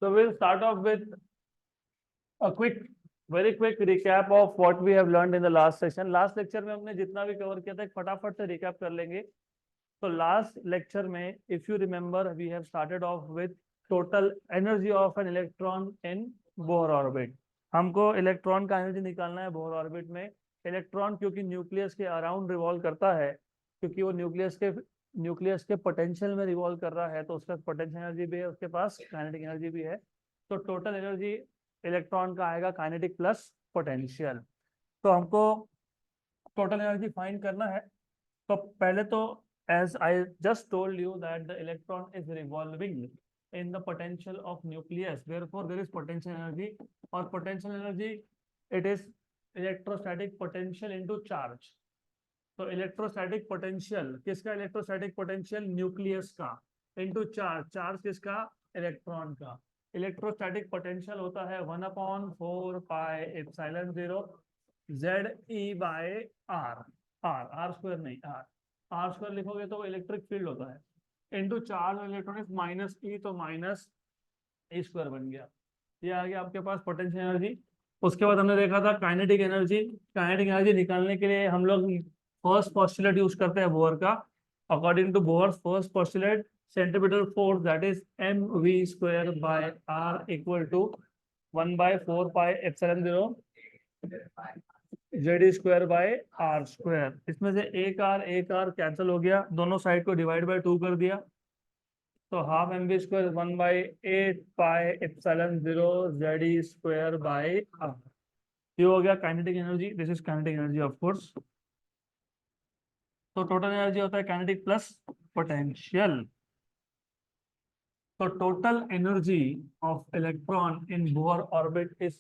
So we'll start off with a very quick recap of what we have learned in the last session. Last lecture में हमने जितना भी cover किया था एक फटाफट से recap कर लेंगे. So last lecture में, if you remember, we have started off with total energy of an electron in Bohr orbit. हमको इलेक्ट्रॉन का एनर्जी निकालना है बोहर ऑर्बिट में. इलेक्ट्रॉन क्योंकि न्यूक्लियस के अराउंड रिवॉल्व करता है, क्योंकि वो न्यूक्लियस के पोटेंशियल में रिवॉल्व कर रहा है, तो उसका पोटेंशियल एनर्जी भी है, उसके पास काइनेटिक एनर्जी भी है. तो टोटल एनर्जी इलेक्ट्रॉन का आएगा काइनेटिक प्लस पोटेंशियल. तो हमको टोटल एनर्जी फाइंड करना है. तो पहले तो as I just told you that the electron is revolving in the potential of nucleus, therefore there is potential energy, or potential energy, it is electrostatic potential into charge. तो electrostatic potential किसका? Electrostatic potential nucleus का into charge. Charge किसका? Electron का. Electrostatic potential होता है 1/4 pi epsilon 0 ZE/R. R square नहीं, r square लिखोगे तो इलेक्ट्रिक फील्ड होता है into charge electronics minus e, तो माइनस ई स्क्वायर बन गया. ये आ गया आपके पास पोटेंशियल एनर्जी. उसके बाद हमने देखा था काइनेटिक एनर्जी. काइनेटिक एनर्जी निकालने के लिए हम लोग फर्स्ट पोस्टुलेट यूज करते हैं बोहर का. According to Bohr first postulate, centripetal force that is mv²/r equal to 1/4 pi epsilon 0 ZE²/r². इसमें से एक आर कैंसिल हो गया, दोनों साइड को डिवाइड बाय 2 कर दिया, तो half mv² 1/8 pi epsilon 0 ZE²/r. ये हो गया kinetic energy. This is kinetic energy of course. तो टोटल एनर्जी होता है काइनेटिक प्लस पोटेंशियल. तो total energy of electron in Bohr orbit is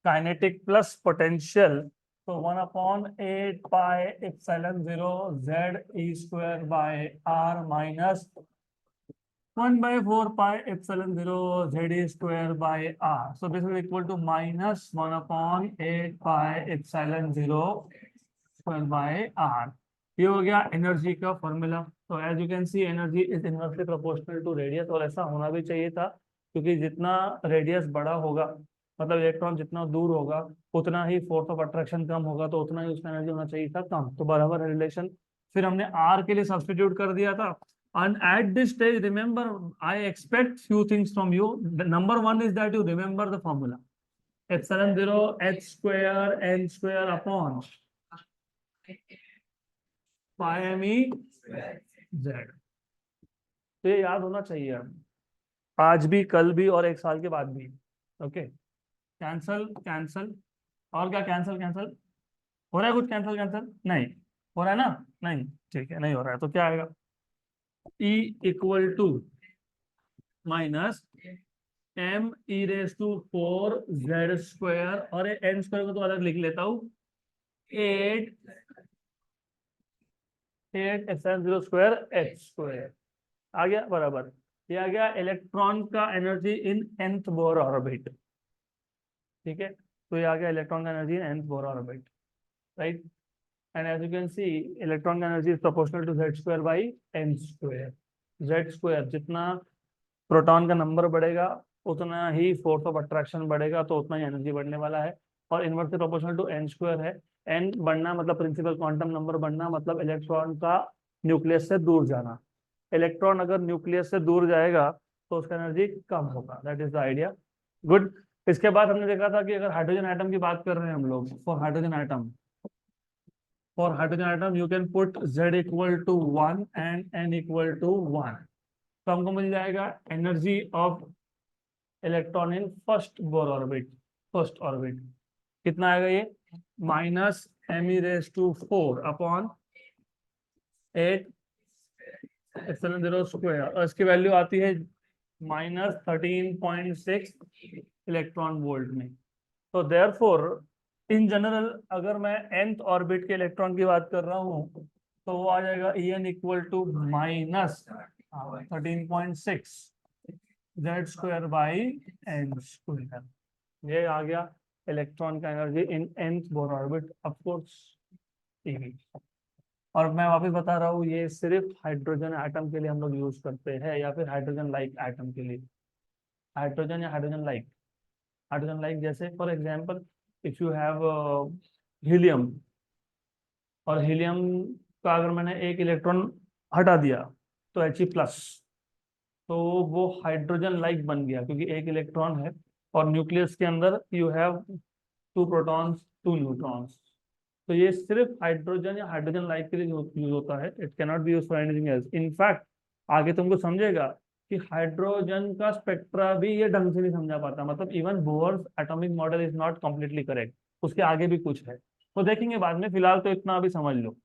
kinetic plus potential. तो 1/8 pi epsilon 0 ZE²/r minus 1/4 pi epsilon 0 ZE²/r. So this is equal to minus 1/8 pi epsilon 0 square/r. ये हो गया energy का formula. तो as you can see energy is inversely proportional to radius, और ऐसा होना भी चाहिए था, क्योंकि जितना रेडियस बड़ा होगा, मतलब इलेक्ट्रॉन जितना दूर होगा, उतना ही फोर्स ऑफ अट्रैक्शन कम होगा, तो उतना ही उसका एनर्जी होना चाहिए था कम. तो बराबर है रिलेशन. फिर हमने आर के लिए सब्स्टिट्यूट कर दिया था. And at this stage, remember, I expect few things from you. The number one is that you remember the formula. Epsilon 0 h square n square upon pi me z. तो ये याद होना चाहिए आज भी, कल भी, और एक साल के बाद भी. Okay, cancel cancel. और क्या कैंसल कैंसल हो रहा है? कुछ कैंसल कैंसल नहीं हो रहा है ना? नहीं, ठीक है, नहीं हो रहा है. तो क्या आएगा? E equal to minus m e⁴z², और n स्क्वायर को तो अलग लिख लेता हूँ, 8 एप्सिलॉन 0 स्क्वायर h². आ गया बराबर. ये आ गया इलेक्ट्रॉन का energy in nth Bohr orbit. ठीक है, तो ये आ गया इलेक्ट्रॉन का energy in nth Bohr orbit, right. And as you can see electron का energy is proportional to z²/n². z², जितना प्रोटॉन का नंबर बढ़ेगा उतना ही फोर्स ऑफ अट्रैक्शन बढ़ेगा, तो उतना ही एनर्जी बढ़ने वाला है. और इनवर्सली प्रोपोर्शनल टू n² है. n बढ़ना मतलब प्रिंसिपल क्वांटम नंबर बढ़ना, मतलब इलेक्ट्रॉन का न्यूक्लियस से दूर जाना. इलेक्ट्रॉन अगर न्यूक्लियस से दूर जाएगा तो उसका एनर्जी कम होगा. That is the idea. Good. इसके बाद हमने देखा था कि अगर हाइड्रोजन एटम की बात कर रहे हैं हम लोग, for hydrogen atom you can put z equal to 1 and n equal to 1. तो हमको मिल जाएगा energy of electron in first Bohr orbit. First orbit कितना आएगा? ये minus me⁴ upon 8 epsilon 0 square, और इसकी वैल्यू आती है माइनस 13.6 इलेक्ट्रॉन वोल्ट में. तो देयरफॉर इन जनरल अगर मैं nth ऑर्बिट के इलेक्ट्रॉन की बात कर रहा हूँ, तो वो आ जाएगा En equal to minus 13.6 Z²/n². ये आ गया इलेक्ट्रॉन का energy in nth Bohr orbit, of course. और मैं वापस बता रहा हूँ, ये सिर्फ हाइड्रोजन एटम के लिए हम लोग यूज करते हैं, या फिर हाइड्रोजन लाइक एटम के लिए. हाइड्रोजन या हाइड्रोजन लाइक, हाइड्रोजन लाइक जैसे for example if you have helium, और हीलियम का अगर मैंने एक इलेक्ट्रॉन हटा दिया तो He+, तो वो हाइड्रोजन लाइक बन गया क्योंकि एक इलेक्ट्रॉन है, और न्यूक्लियस के अंदर यू हैव 2 प्रोटॉन्स 2 न्यूट्रॉन्स। तो ये सिर्फ हाइड्रोजन या हाइड्रोजन लाइक के लिए यूज होता है, it cannot be use for anything else. In fact आगे तुमको समझेगा कि हाइड्रोजन का स्पेक्ट्रा भी ये ढंग से नहीं समझा पाता, मतलब even Bohr's atomic model is not completely correct, उसके आगे भी कुछ है, तो देखेंगे बाद में, फिलहाल तो इतना अभी समझ लो।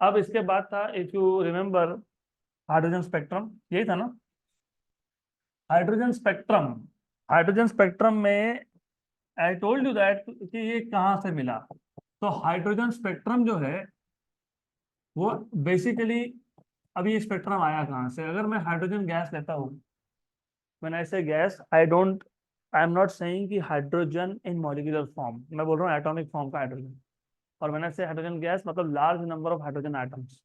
अब इसके बाद था, if you remember, hydrogen spectrum, यही था ना, हाइड्रोजन स्पेक्ट्रम। हाइड्रोजन स्पेक्ट्रम में आई टोल्ड यू दैट कि ये कहाँ से मिला। तो हाइड्रोजन स्पेक्ट्रम जो है वो बेसिकली, अभी ये स्पेक्ट्रम आया कहाँ से, अगर मैं हाइड्रोजन गैस लेता हूँ, व्हेन आई से gas, I am not saying कि हाइड्रोजन इन मॉलिक्यूलर फॉर्म, मैं बोल रहा हूँ एटॉमिक फॉर्म का हाइड्रोजन। और मैंने से हाइड्रोजन गैस मतलब large number of hydrogen atoms,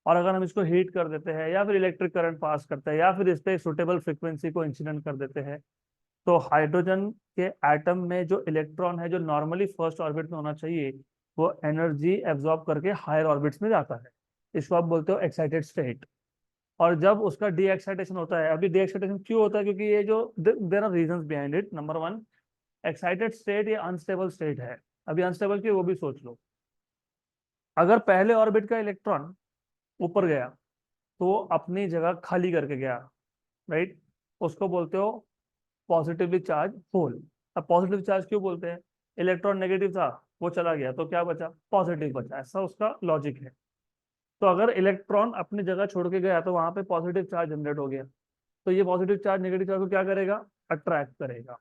और अगर हम इसको हीट कर देते हैं या फिर इलेक्ट्रिक करंट पास करते हैं या फिर इस पे सुटेबल फ्रिक्वेंसी को इंसिडेंट कर देते हैं, तो हाइड्रोजन के एटम में जो इलेक्ट्रॉन है जो नॉर्मली फर्स्ट ऑर्बिट में होना चाहिए, वो एनर्जी एब्जॉर्ब करके हायर ऑर्बिट्स में जाता है। इसको आप बोलते हो एक्साइटेड स्टेट। और जब उसका डी एक्साइटेशन होता है, अभी डी एक्साइटेशन क्यों होता है, क्योंकि ये जो there are reasons behind it. Number 1, excited state ये अनस्टेबल स्टेट है। अभी अनस्टेबल की वो भी सोच लो, अगर पहले ऑर्बिट का इलेक्ट्रॉन ऊपर गया तो वो अपनी जगह खाली करके गया, राइट, उसको बोलते हो पॉजिटिवली चार्ज होल। अब पॉजिटिव चार्ज क्यों बोलते हैं, इलेक्ट्रॉन नेगेटिव था, वो चला गया तो क्या बचा, पॉजिटिव बचा, ऐसा उसका लॉजिक है। तो अगर इलेक्ट्रॉन अपनी जगह छोड़ के गया तो वहां पे पॉजिटिव चार्ज जनरेट हो गया, तो ये पॉजिटिव चार्ज नेगेटिव चार्ज को क्या करेगा, अट्रैक्ट करेगा।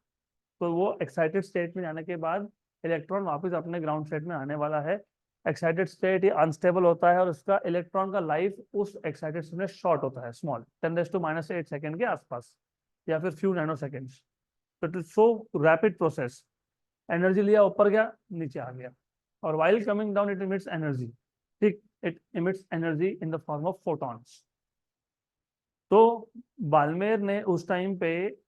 तो वो एक्साइटेड स्टेट में जाने के बाद इलेक्ट्रॉन वापस अपने ग्राउंड स्टेट में आने वाला है। एक्साइटेड स्टेट ये अनस्टेबल होता है और उसका इलेक्ट्रॉन का लाइफ उस एक्साइटेड स्टेट में शॉर्ट होता है, स्मॉल 10⁻⁸ सेकेंड के आसपास, या फिर फ्यू नैनो सेकेंड्स। तो it is so rapid process, energy लिया ऊपर गया नीचे आ गया, और while coming down it emits energy, ठीक, it emits energy in the form of photons. तो बाल्मेर ने उस टाइम पे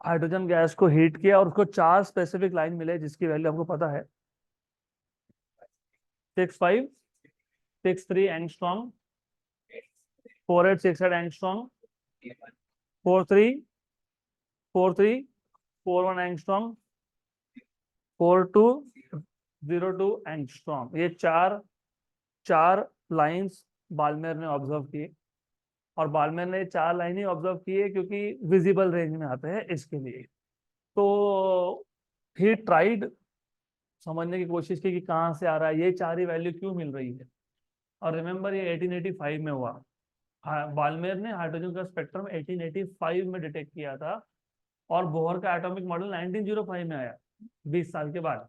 हाइड्रोजन गैस को हीट किया और उसको 4 स्पेसिफिक लाइन मिले जिसकी वैल्यू आपको पता है, 6.5, 6.3 एंगस्ट्रॉम, 4.8, 6.8 एंगस्ट्रॉम, 4.3, 4.3, 4.1 एंगस्ट्रॉम, 4.2, 0.2 एंगस्ट्रॉम। ये चार चार लाइंस बाल्मेर ने ऑब्जर्व किए, और बाल्मेर ने 4 लाइन ही ऑब्जर्व किए क्योंकि विजिबल रेंज में आते हैं इसके लिए। तो ही ट्राइड समझने की कोशिश की कि कहाँ से आ रहा है, ये 4 ही वैल्यू क्यों मिल रही है। और रिमेंबर ये 1885 में हुआ, बाल्मेर ने हाइड्रोजन का स्पेक्ट्रम 1885 में डिटेक्ट किया था, और बोहर का एटॉमिक मॉडल 1905 में आया, 20 साल के बाद।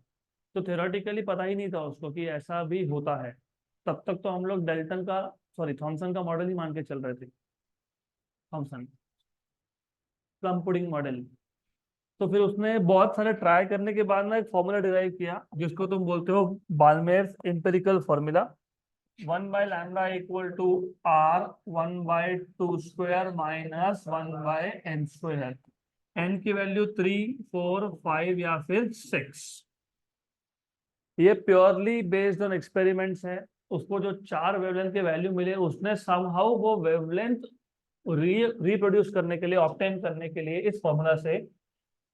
तो थ्योरेटिकली पता ही नहीं था उसको कि ऐसा भी होता है। तब तक तो हम लोग डेल्टन का, सॉरी, थॉमसन का मॉडल ही मान के चल रहे थे, थॉमसन प्लम पुडिंग मॉडल। तो फिर उसने बहुत सारे ट्राई करने के बाद ना एक फॉर्मूला डिराइव किया जिसको तुम बोलते हो Balmer empirical formula, 1/λ = R 1/2² minus 1/n²। n की वैल्यू 3, 4, 5 या फिर 6। ये प्योरली बेस्ड ऑन एक्सपेरिमेंट्स है। उसको जो 4 वेवलेंथ के वैल्यू मिले, उसने समहाउ वो वेवलेंथ रिप्रोड्यूस करने के लिए, ऑब्टेन करने के लिए, इस फॉर्मूला से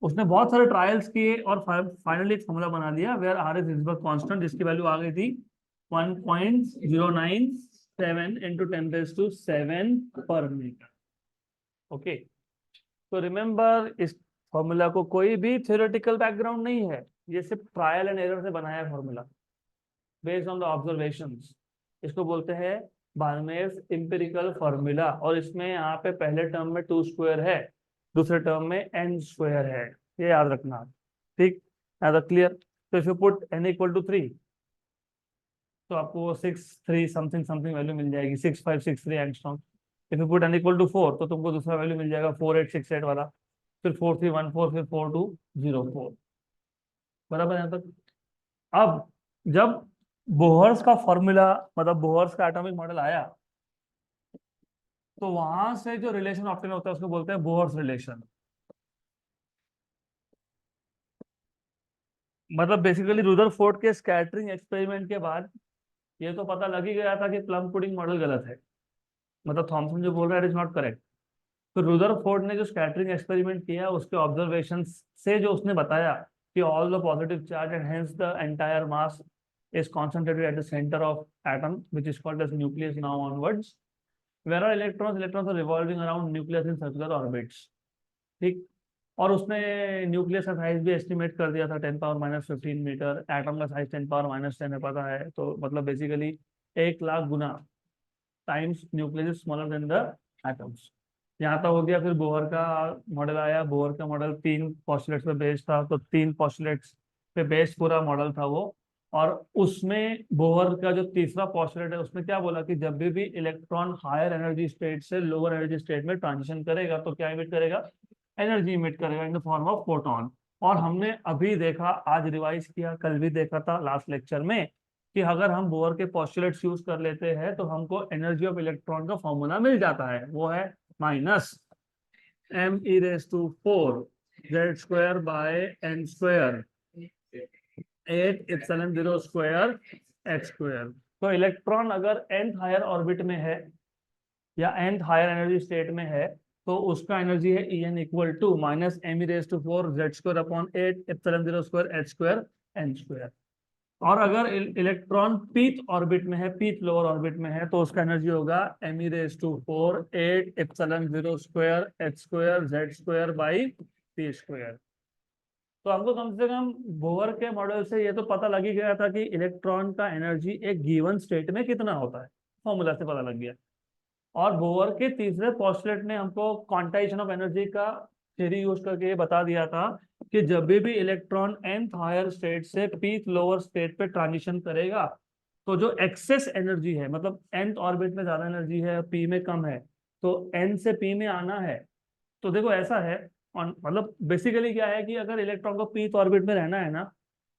उसने बहुत सारे ट्रायल्स किए और फाइनली एक फॉर्मूला बना दिया वेयर आर इज हिल्सबर्ग कांस्टेंट, जिसकी वैल्यू आ गई थी 1.097 इंटू 10⁻⁷ पर मीटर। ओके, तो रिमेंबर इस फॉर्मूला को कोई भी थ्योरेटिकल बैकग्राउंड नहीं है, ये सिर्फ ट्रायल एंड एरर से बनाया है formula, based on the observations. इसको बोलते हैं बाल्मेर्स एम्पिरिकल फॉर्मूला, और इसमें यहाँ पे पहले टर्म में 2² है, दूसरे टर्म में n² है, ये याद रखना, ठीक, याद क्लियर। तो इफ यू पुट n = 3 तो आपको 6.3 समथिंग समथिंग वैल्यू मिल जाएगी, 6.563 angstrom. If you put n = 4 तो तुमको दूसरा वैल्यू मिल जाएगा 4.868 वाला, फिर 4.314, फिर 4.204, बराबर यहाँ तक। अब जब बोहर्स का फॉर्मूला, मतलब बोहर्स का एटॉमिक मॉडल आया, तो वहां से जो रिलेशन ऑब्टेन होता है उसको बोलते हैं बोहर्स रिलेशन। मतलब बेसिकली रुदरफोर्ड के स्कैटरिंग एक्सपेरिमेंट के बाद ये तो पता लग ही गया था कि प्लम पुडिंग मॉडल गलत है, मतलब थॉमसन जो बोल रहा है इट इज नॉट करेक्ट। तो रुदरफोर्ड ने जो स्कैटरिंग एक्सपेरिमेंट किया उसके ऑब्जर्वेशन से जो उसने बताया कि all the positive charge and hence the entire mass is concentrated at the centre of atom which is called as nucleus now onwards, where are electrons are revolving around nucleus in circular orbits. ठीक। और उसने nucleus का size भी estimate कर दिया था 10⁻⁻15 metre, atom का size 10⁻⁻10 है पता है, तो मतलब basically 1 lakh Guna times nucleus is smaller than the atoms. यहाँ तक हो गया। फिर बोहर का मॉडल आया। बोहर का मॉडल 3 पोस्टुलेट्स पे बेस्ड था, तो 3 पोस्टुलेट्स पे बेस्ड पूरा मॉडल था वो। और उसमें बोहर का जो तीसरा पोस्टुलेट है उसमें क्या बोला कि जब भी इलेक्ट्रॉन हायर एनर्जी स्टेट से लोअर एनर्जी स्टेट में ट्रांजिशन करेगा तो क्या इमिट करेगा, एनर्जी इमिट करेगा इन द फॉर्म ऑफ फोटोन। और हमने अभी देखा, आज रिवाइज किया, कल भी देखा था लास्ट लेक्चर में, कि अगर हम बोहर के पोस्टुलेट्स यूज कर लेते हैं तो हमको एनर्जी ऑफ इलेक्ट्रॉन का फॉर्मूला मिल जाता है, वो है -me⁻²z² n²8 epsilon 0 square h square. तो इलेक्ट्रॉन अगर nth हायर ऑर्बिट में है या nth हायर एनर्जी स्टेट में है तो उसका एनर्जी है En equal to -me⁻²z² upon 8 epsilon 0 square h square n square. और अगर इलेक्ट्रॉन पीथ ऑर्बिट में है, पीथ लोअर ऑर्बिट में है, तो उसका एनर्जी होगा me⁻⁴ 8 epsilon 0 square h square z square by p square. तो हमको कम से कम बोहर के मॉडल से ये तो पता लग ही गया था कि इलेक्ट्रॉन का एनर्जी एक गिवन स्टेट में कितना होता है, फॉर्मूला से पता लग गया। और बोहर के तीसरे पोस्टुलेट ने हमको क्वांटाइजेशन ऑफ एनर्जी का थ्योरी यूज करके ये बता दिया था कि जब भी इलेक्ट्रॉन nth हायर स्टेट से pth लोअर स्टेट पे ट्रांजिशन करेगा तो जो एक्सेस एनर्जी है, मतलब nth ऑर्बिट में ज्यादा एनर्जी है, p में कम है, तो n से p में आना है। तो देखो ऐसा है, और मतलब बेसिकली क्या है कि अगर इलेक्ट्रॉन को pth ऑर्बिट में रहना है ना,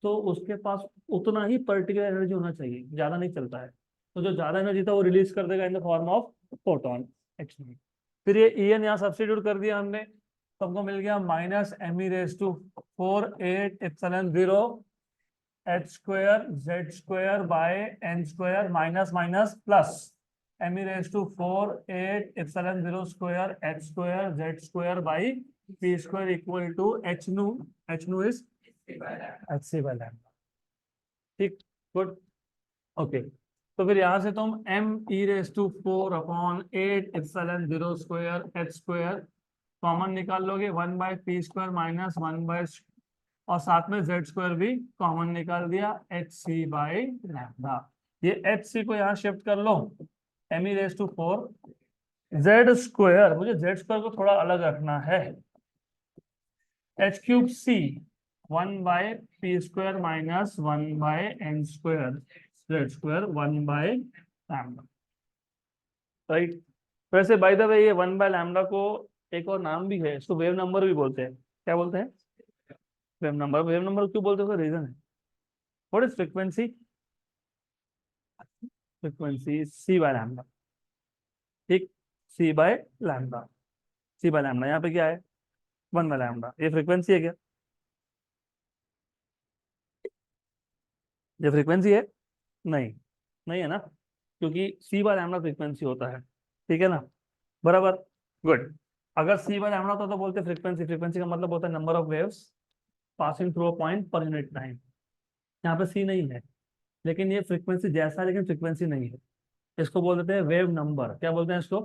तो उसके पास उतना ही पर्टिकुलर एनर्जी होना चाहिए, ज्यादा नहीं चलता है। तो जो ज्यादा एनर्जी था वो रिलीज कर देगा इन the form of photon actually. फिर ये En यहाँ सब्स्टिट्यूट कर दिया हमने, तो हमको मिल गया -me⁻⁴ 8 epsilon 0 h square z square by n square minus minus plus me⁻⁴ 8 epsilon 0 square h square z square by p square equal to h nu. h nu is hc by lambda. ठीक, good, okay. तो फिर यहाँ से तुम me⁻⁴ upon 8 epsilon 0 square h square common निकाल लोगे, 1/p² minus 1 और साथ में z स्क्वायर भी कॉमन निकाल दिया, hc बाई लैम्डा। ये hc को यहाँ शिफ्ट कर लो, me⁻⁴ z स्क्वायर, मुझे z स्क्वायर को थोड़ा अलग रखना है, h³ 1/p² minus 1/n² z square 1/λ। Right. वैसे बाय द वे ये 1/λ को एक और नाम भी है, इसको वेव नंबर भी बोलते हैं। क्या बोलते हैं? Wave number. वेव नंबर क्यों बोलते हैं उसका रीजन है। What is frequency? Frequency c/λ। ठीक, c/λ। c/λ यहाँ पे क्या है, 1/λ। ये फ्रीक्वेंसी है क्या? ये फ्रीक्वेंसी है? नहीं, नहीं है ना, क्योंकि c/λ फ्रीक्वेंसी होता है। ठीक है ना, बराबर, गुड। अगर c/λ होता तो बोलते फ्रीक्वेंसी। फ्रीक्वेंसी का मतलब होता है number of waves passing through a point per unit time. यहाँ पे c नहीं है, लेकिन ये फ्रीक्वेंसी जैसा है, लेकिन फ्रीक्वेंसी नहीं है। इसको बोल देते हैं वेव नंबर। क्या बोलते हैं इसको?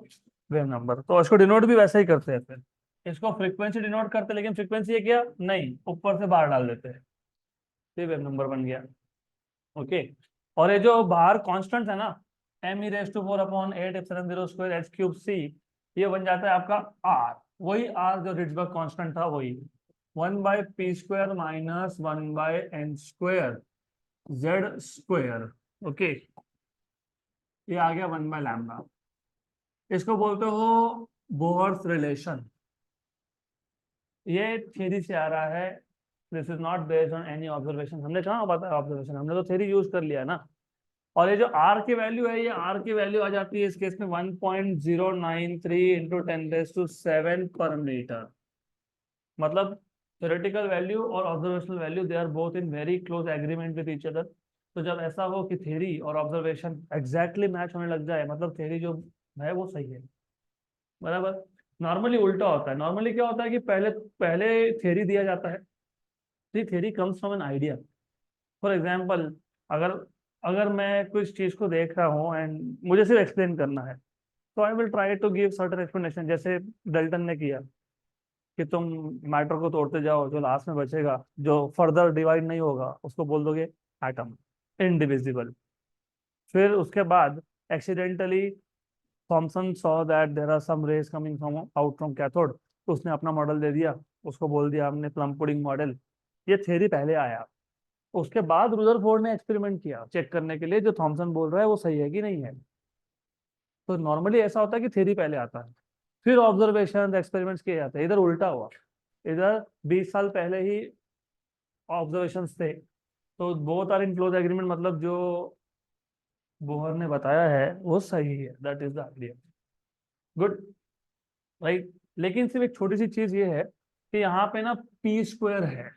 Wave number. तो इसको डिनोट भी वैसे ही करते हैं, फिर इसको फ्रीक्वेंसी डिनोट करते हैं, लेकिन फ्रीक्वेंसी है क्या? नहीं, ऊपर से बाहर डाल देते हैं, ये वेव नंबर बन गया। ओके। और ये जो बाहर कांस्टेंट है ना, me⁻⁴ upon 8 epsilon 0 square h³ c, ये बन जाता है आपका r। वही r जो रिड्सबर्ग कांस्टेंट था, वही 1/p² minus 1/n² z square. Okay, ये आ गया 1/λ। इसको बोलते हो बोहर्स रिलेशन। ये थ्योरी से आ रहा है, this is not based on any observation. हमने कहाँ बताया ऑब्जर्वेशन, हमने तो थ्योरी यूज कर लिया ना। और ये जो r की वैल्यू है, ये r की वैल्यू आ जाती है इस केस में 1.093 × 10⁻⁷ पर मीटर। मतलब थ्योरेटिकल वैल्यू और observational value they are both in very close agreement with each other. तो जब ऐसा हो कि थ्योरी और ऑब्जर्वेशन एग्जैक्टली मैच होने लग जाए, मतलब थ्योरी जो है वो सही है, बराबर। नॉर्मली उल्टा होता है। नॉर्मली क्या होता है कि पहले पहले थ्योरी दिया जाता है। Theory comes from an idea. For example, अगर अगर मैं कुछ चीज को देख रहा हूँ एंड मुझे सिर्फ एक्सप्लेन करना है, तो I will try to give certain explanation, जैसे डल्टन ने किया कि तुम मैटर को तोड़ते जाओ, जो लास्ट में बचेगा, जो फर्दर डिवाइड नहीं होगा, उसको बोल दोगे एटम, इनडिविजिबल। फिर उसके बाद accidentally Thomson saw that there are some rays coming from out from cathode, तो उसने अपना मॉडल दे दिया, उसको बोल दिया हमने प्लम पुडिंग मॉडल। ये थ्योरी पहले आया। उसके बाद रुदरफोर्ड ने एक्सपेरिमेंट किया चेक करने के लिए जो थॉमसन बोल रहा है वो सही है कि नहीं है। तो नॉर्मली ऐसा होता है कि थ्योरी पहले आता है, फिर ऑब्जर्वेशन एक्सपेरिमेंट्स किए जाते हैं। इधर उल्टा हुआ। इधर 20 साल पहले ही ऑब्जर्वेशंस थे, तो both are in close agreement, मतलब जो बोहर ने बताया है वो सही है। That is the idea. Good, right. लेकिन सिर्फ एक छोटी सी चीज ये है कि यहाँ पे ना पी स्क्वायर है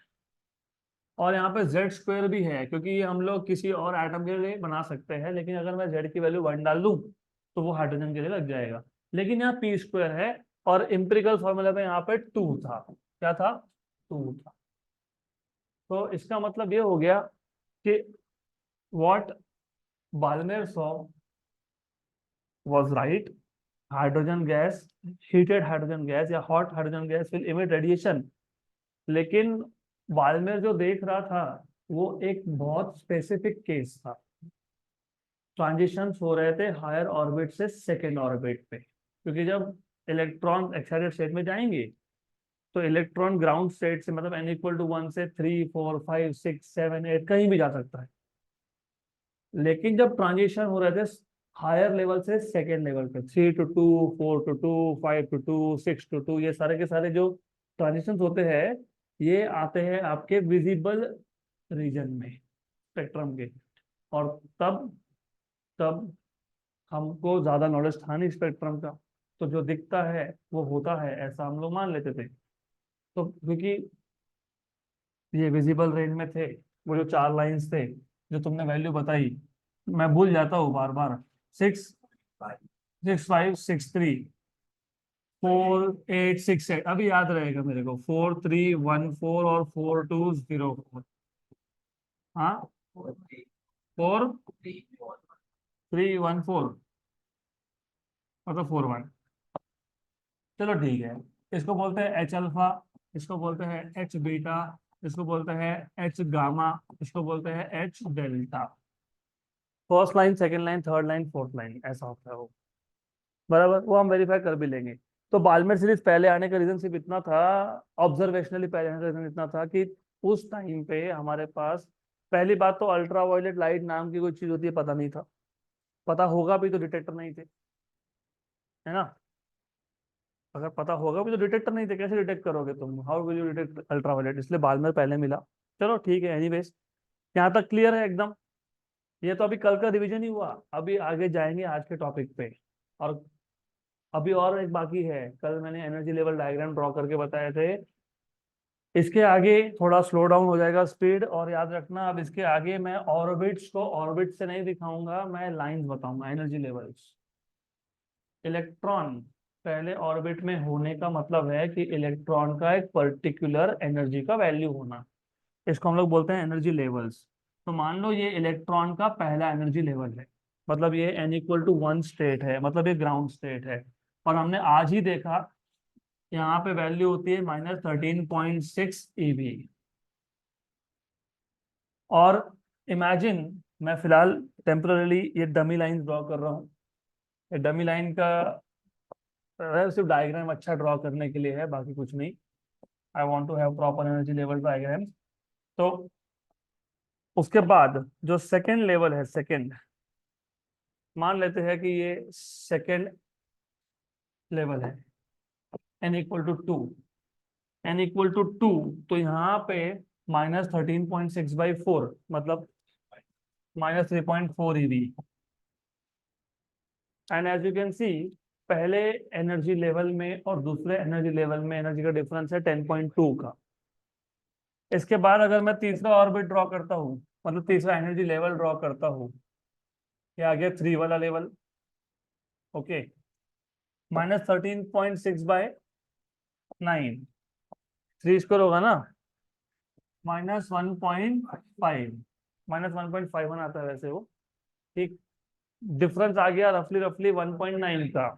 और यहाँ पे जेड स्क्वायर भी है, क्योंकि ये हम लोग किसी और एटम के लिए बना सकते हैं, लेकिन अगर मैं जेड की वैल्यू 1 डाल दूं तो वो हाइड्रोजन के लिए लग जाएगा। लेकिन यहाँ पी स्क्वायर है और इम्पिरिकल फॉर्मूला में यहाँ पे 2 था। क्या था? 2 था। तो इसका मतलब ये हो गया कि what Balmer saw was right. Hydrogen gas, heated hydrogen gas या hot hydrogen gas will emit radiation. लेकिन बाल्मेर जो देख रहा था वो एक बहुत स्पेसिफिक केस था। ट्रांजिशंस हो रहे थे हायर ऑर्बिट से सेकेंड ऑर्बिट पे, क्योंकि जब इलेक्ट्रॉन एक्साइटेड स्टेट में जाएंगे तो इलेक्ट्रॉन ग्राउंड स्टेट से, मतलब n = 1 से 3 4 5 6 7 8 कहीं भी जा सकता है। लेकिन जब ट्रांजिशन हो रहे थे हायर लेवल से सेकेंड लेवल पे, 3 to 2, 4 to 2, 5 to 2, 6 to 2, ये सारे के सारे जो ट्रांजिशन होते हैं ये आते हैं आपके विजिबल रीजन में, स्पेक्ट्रम के। और तब तब हमको ज्यादा नॉलेज था नहीं स्पेक्ट्रम का, तो जो दिखता है वो होता है ऐसा हम लोग मान लेते थे। तो क्योंकि ये विजिबल रेंज में थे, वो जो 4 लाइंस थे जो तुमने वैल्यू बताई, मैं भूल जाता हूँ बार बार। 6 6 5 6 3 4 8 6 8, अभी याद रहेगा मेरे को, 4 3 1 4 और 4 2 0 4। हाँ, 4 3 1 4, मतलब 4 1। चलो ठीक है। इसको बोलते हैं एच अल्फा, इसको बोलते हैं एच बीटा, इसको बोलते हैं एच गामा, इसको बोलते हैं H delta. First line, second line, third line, fourth line, ऐसा होता है वो, बराबर। वो हम वेरीफाई कर भी लेंगे। तो बाल्मेर सीरीज पहले आने का रीजन सिर्फ इतना था, ऑब्जर्वेशनली पहले आने का रीजन इतना था कि उस टाइम पे हमारे पास, पहली बात तो अल्ट्रा वायलेट लाइट नाम की कोई चीज होती है पता नहीं था। पता होगा भी तो डिटेक्टर नहीं थे, है ना। अगर पता होगा भी तो डिटेक्टर नहीं थे, कैसे डिटेक्ट करोगे तुम? How will you detect ultraviolet? इसलिए बाद में पहले मिला। चलो ठीक है, एनीवेज, यहाँ तक क्लियर है एकदम। ये तो अभी कल का रिवीजन ही हुआ, अभी आगे जाएंगे आज के टॉपिक पे। और अभी और एक बाकी है, कल मैंने एनर्जी लेवल डायग्राम ड्रॉ करके बताए थे। इसके आगे थोड़ा स्लो डाउन हो जाएगा स्पीड, और याद रखना अब इसके आगे मैं ऑर्बिट्स को ऑर्बिट से नहीं दिखाऊंगा, मैं लाइंस बताऊंगा, एनर्जी लेवल्स। इलेक्ट्रॉन पहले ऑर्बिट में होने का मतलब है कि इलेक्ट्रॉन का एक पर्टिकुलर एनर्जी का वैल्यू होना, इसको हम लोग बोलते हैं एनर्जी लेवल्स। तो मान लो ये इलेक्ट्रॉन का पहला एनर्जी लेवल है, मतलब ये n = 1 स्टेट है, मतलब ये ग्राउंड स्टेट है। और हमने आज ही देखा यहाँ पे वैल्यू होती है -13.6 eV। और इमेजिन, मैं फिलहाल टेम्परली ये डमी लाइन ड्रॉ कर रहा हूँ। ये डमी लाइन का सिर्फ डायग्राम अच्छा ड्रॉ करने के लिए है, बाकी कुछ नहीं। I want to have proper energy level diagram. तो उसके बाद जो सेकेंड लेवल है, सेकेंड, मान लेते हैं कि ये सेकेंड लेवल है, n = 2। n = 2, तो यहाँ पे -13.6/4, मतलब -3.4 eV। And as you can see, पहले एनर्जी लेवल में और दूसरे एनर्जी लेवल में एनर्जी का डिफरेंस है 10.2 का। इसके बाद अगर मैं तीसरा ऑर्बिट ड्रॉ करता हूँ, मतलब तीसरा एनर्जी लेवल ड्रॉ करता हूँ, ये आ गया 3 वाला लेवल। ओके, -13.6/9, 3 स्क्वायर होगा ना, -1.5, -1.51 आता है वैसे वो, ठीक। डिफरेंस आ गया रफली रफली 1.9 का।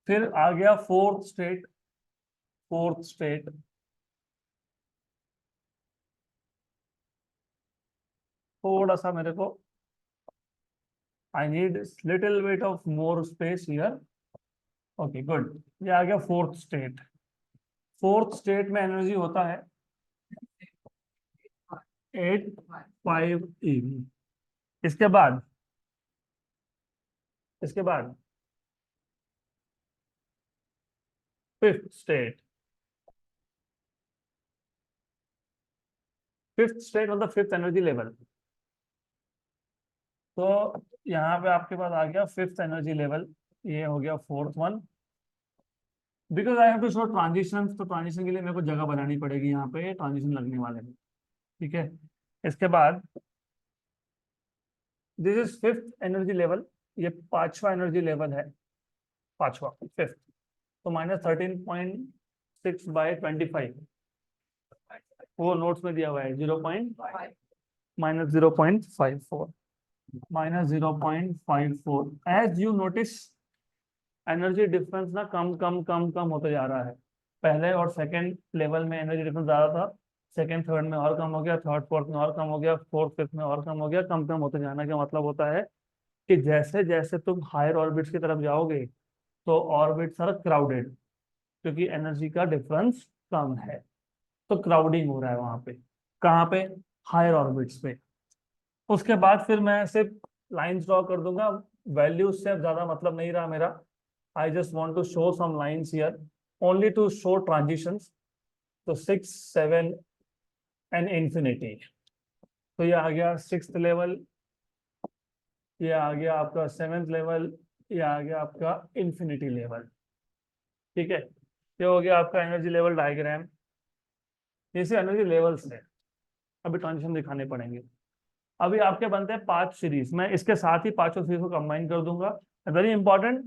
फिर आ गया फोर्थ स्टेट, थोड़ा सा मेरे को, I need little bit of more space here. Okay good, ये आ गया फोर्थ स्टेट में एनर्जी होता है 8.5 eV। इसके बाद इसके बाद फिफ्थ स्टेट मतलब फिफ्थ एनर्जी लेवल। तो यहाँ पे आपके पास आ गया फिफ्थ एनर्जी लेवल, ये हो गया fourth one. Because I have to show transition, तो ट्रांजिशन के लिए मेरे को जगह बनानी पड़ेगी, यहाँ पे ट्रांजिशन लगने वाले हैं, ठीक है। इसके बाद this is fifth energy level, ये पांचवा एनर्जी लेवल है, पांचवा फिफ्थ। तो -13.6/25, वो नोट्स में दिया हुआ है, 0.54, -0.54। As you notice energy difference ना कम कम कम कम होते जा रहा है। पहले और सेकंड लेवल में एनर्जी डिफरेंस ज्यादा था, सेकंड थर्ड में और कम हो गया, थर्ड फोर्थ में और कम हो गया, फोर्थ फिफ्थ में और कम हो गया, कम कम होते जाना का मतलब होता है कि जैसे जैसे तुम हायर ऑर्बिट्स की तरफ जाओगे तो ऑर्बिट्स आर क्राउडेड, क्योंकि एनर्जी का डिफरेंस कम है, तो क्राउडिंग हो रहा है वहां पे। कहाँ पे? हायर ऑर्बिट्स पे। उसके बाद फिर मैं सिर्फ लाइंस ड्रॉ कर दूंगा, वैल्यूज से अब ज्यादा मतलब नहीं रहा मेरा। I just want to show some lines here only to show transitions. तो 6, 7 and infinity। तो ये आ गया सिक्स्थ लेवल, ये आ गया आपका सेवेंथ लेवल, ये आ गया आपका इंफिनिटी लेवल, ठीक है। ये हो गया आपका एनर्जी लेवल डायग्राम। ये से एनर्जी लेवल्स है, अभी ट्रांजिशन दिखाने पड़ेंगे। अभी आपके बनते हैं पांच सीरीज, मैं इसके साथ ही पांचों सीरीज को कंबाइन कर दूंगा। वेरी इंपॉर्टेंट,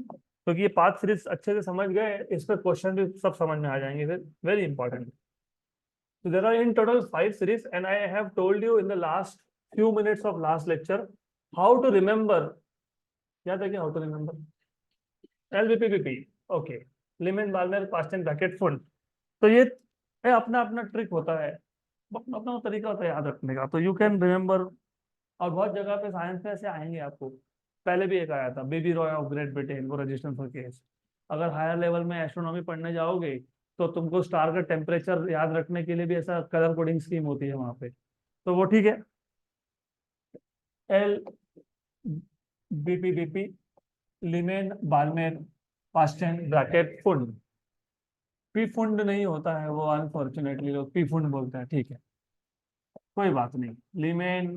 क्योंकि ये पांच सीरीज अच्छे से समझ गए, इस पर क्वेश्चन भी सब समझ में आ जाएंगे फिर, very important. So there are in total 5 series, and I have told you in the last few minutes of last lecture how to remember. याद है क्या how to remember? LBPPP, okay. Lyman Balmer past tense bracket full. तो ये अपना अपना trick होता है, अपना अपना तरीका होता है याद रखने का, तो यू कैन रिमेम्बर। और बहुत जगह पे साइंस में ऐसे आएंगे आपको, पहले भी एक आया था baby Roy of great Britain, वो रजिस्टेंस फॉर केस। अगर हायर लेवल में एस्ट्रोनॉमी पढ़ने जाओगे तो तुमको स्टार का टेम्परेचर याद रखने के लिए भी ऐसा कलर कोडिंग स्कीम होती है वहां पे, तो वो ठीक है। L BP Lyman Balmer Paschen Brackett Pfund. P Pfund नहीं होता है वो, अनफॉर्चुनेटली लोग पी फुंड बोलते हैं, ठीक है, कोई बात नहीं। लिमेन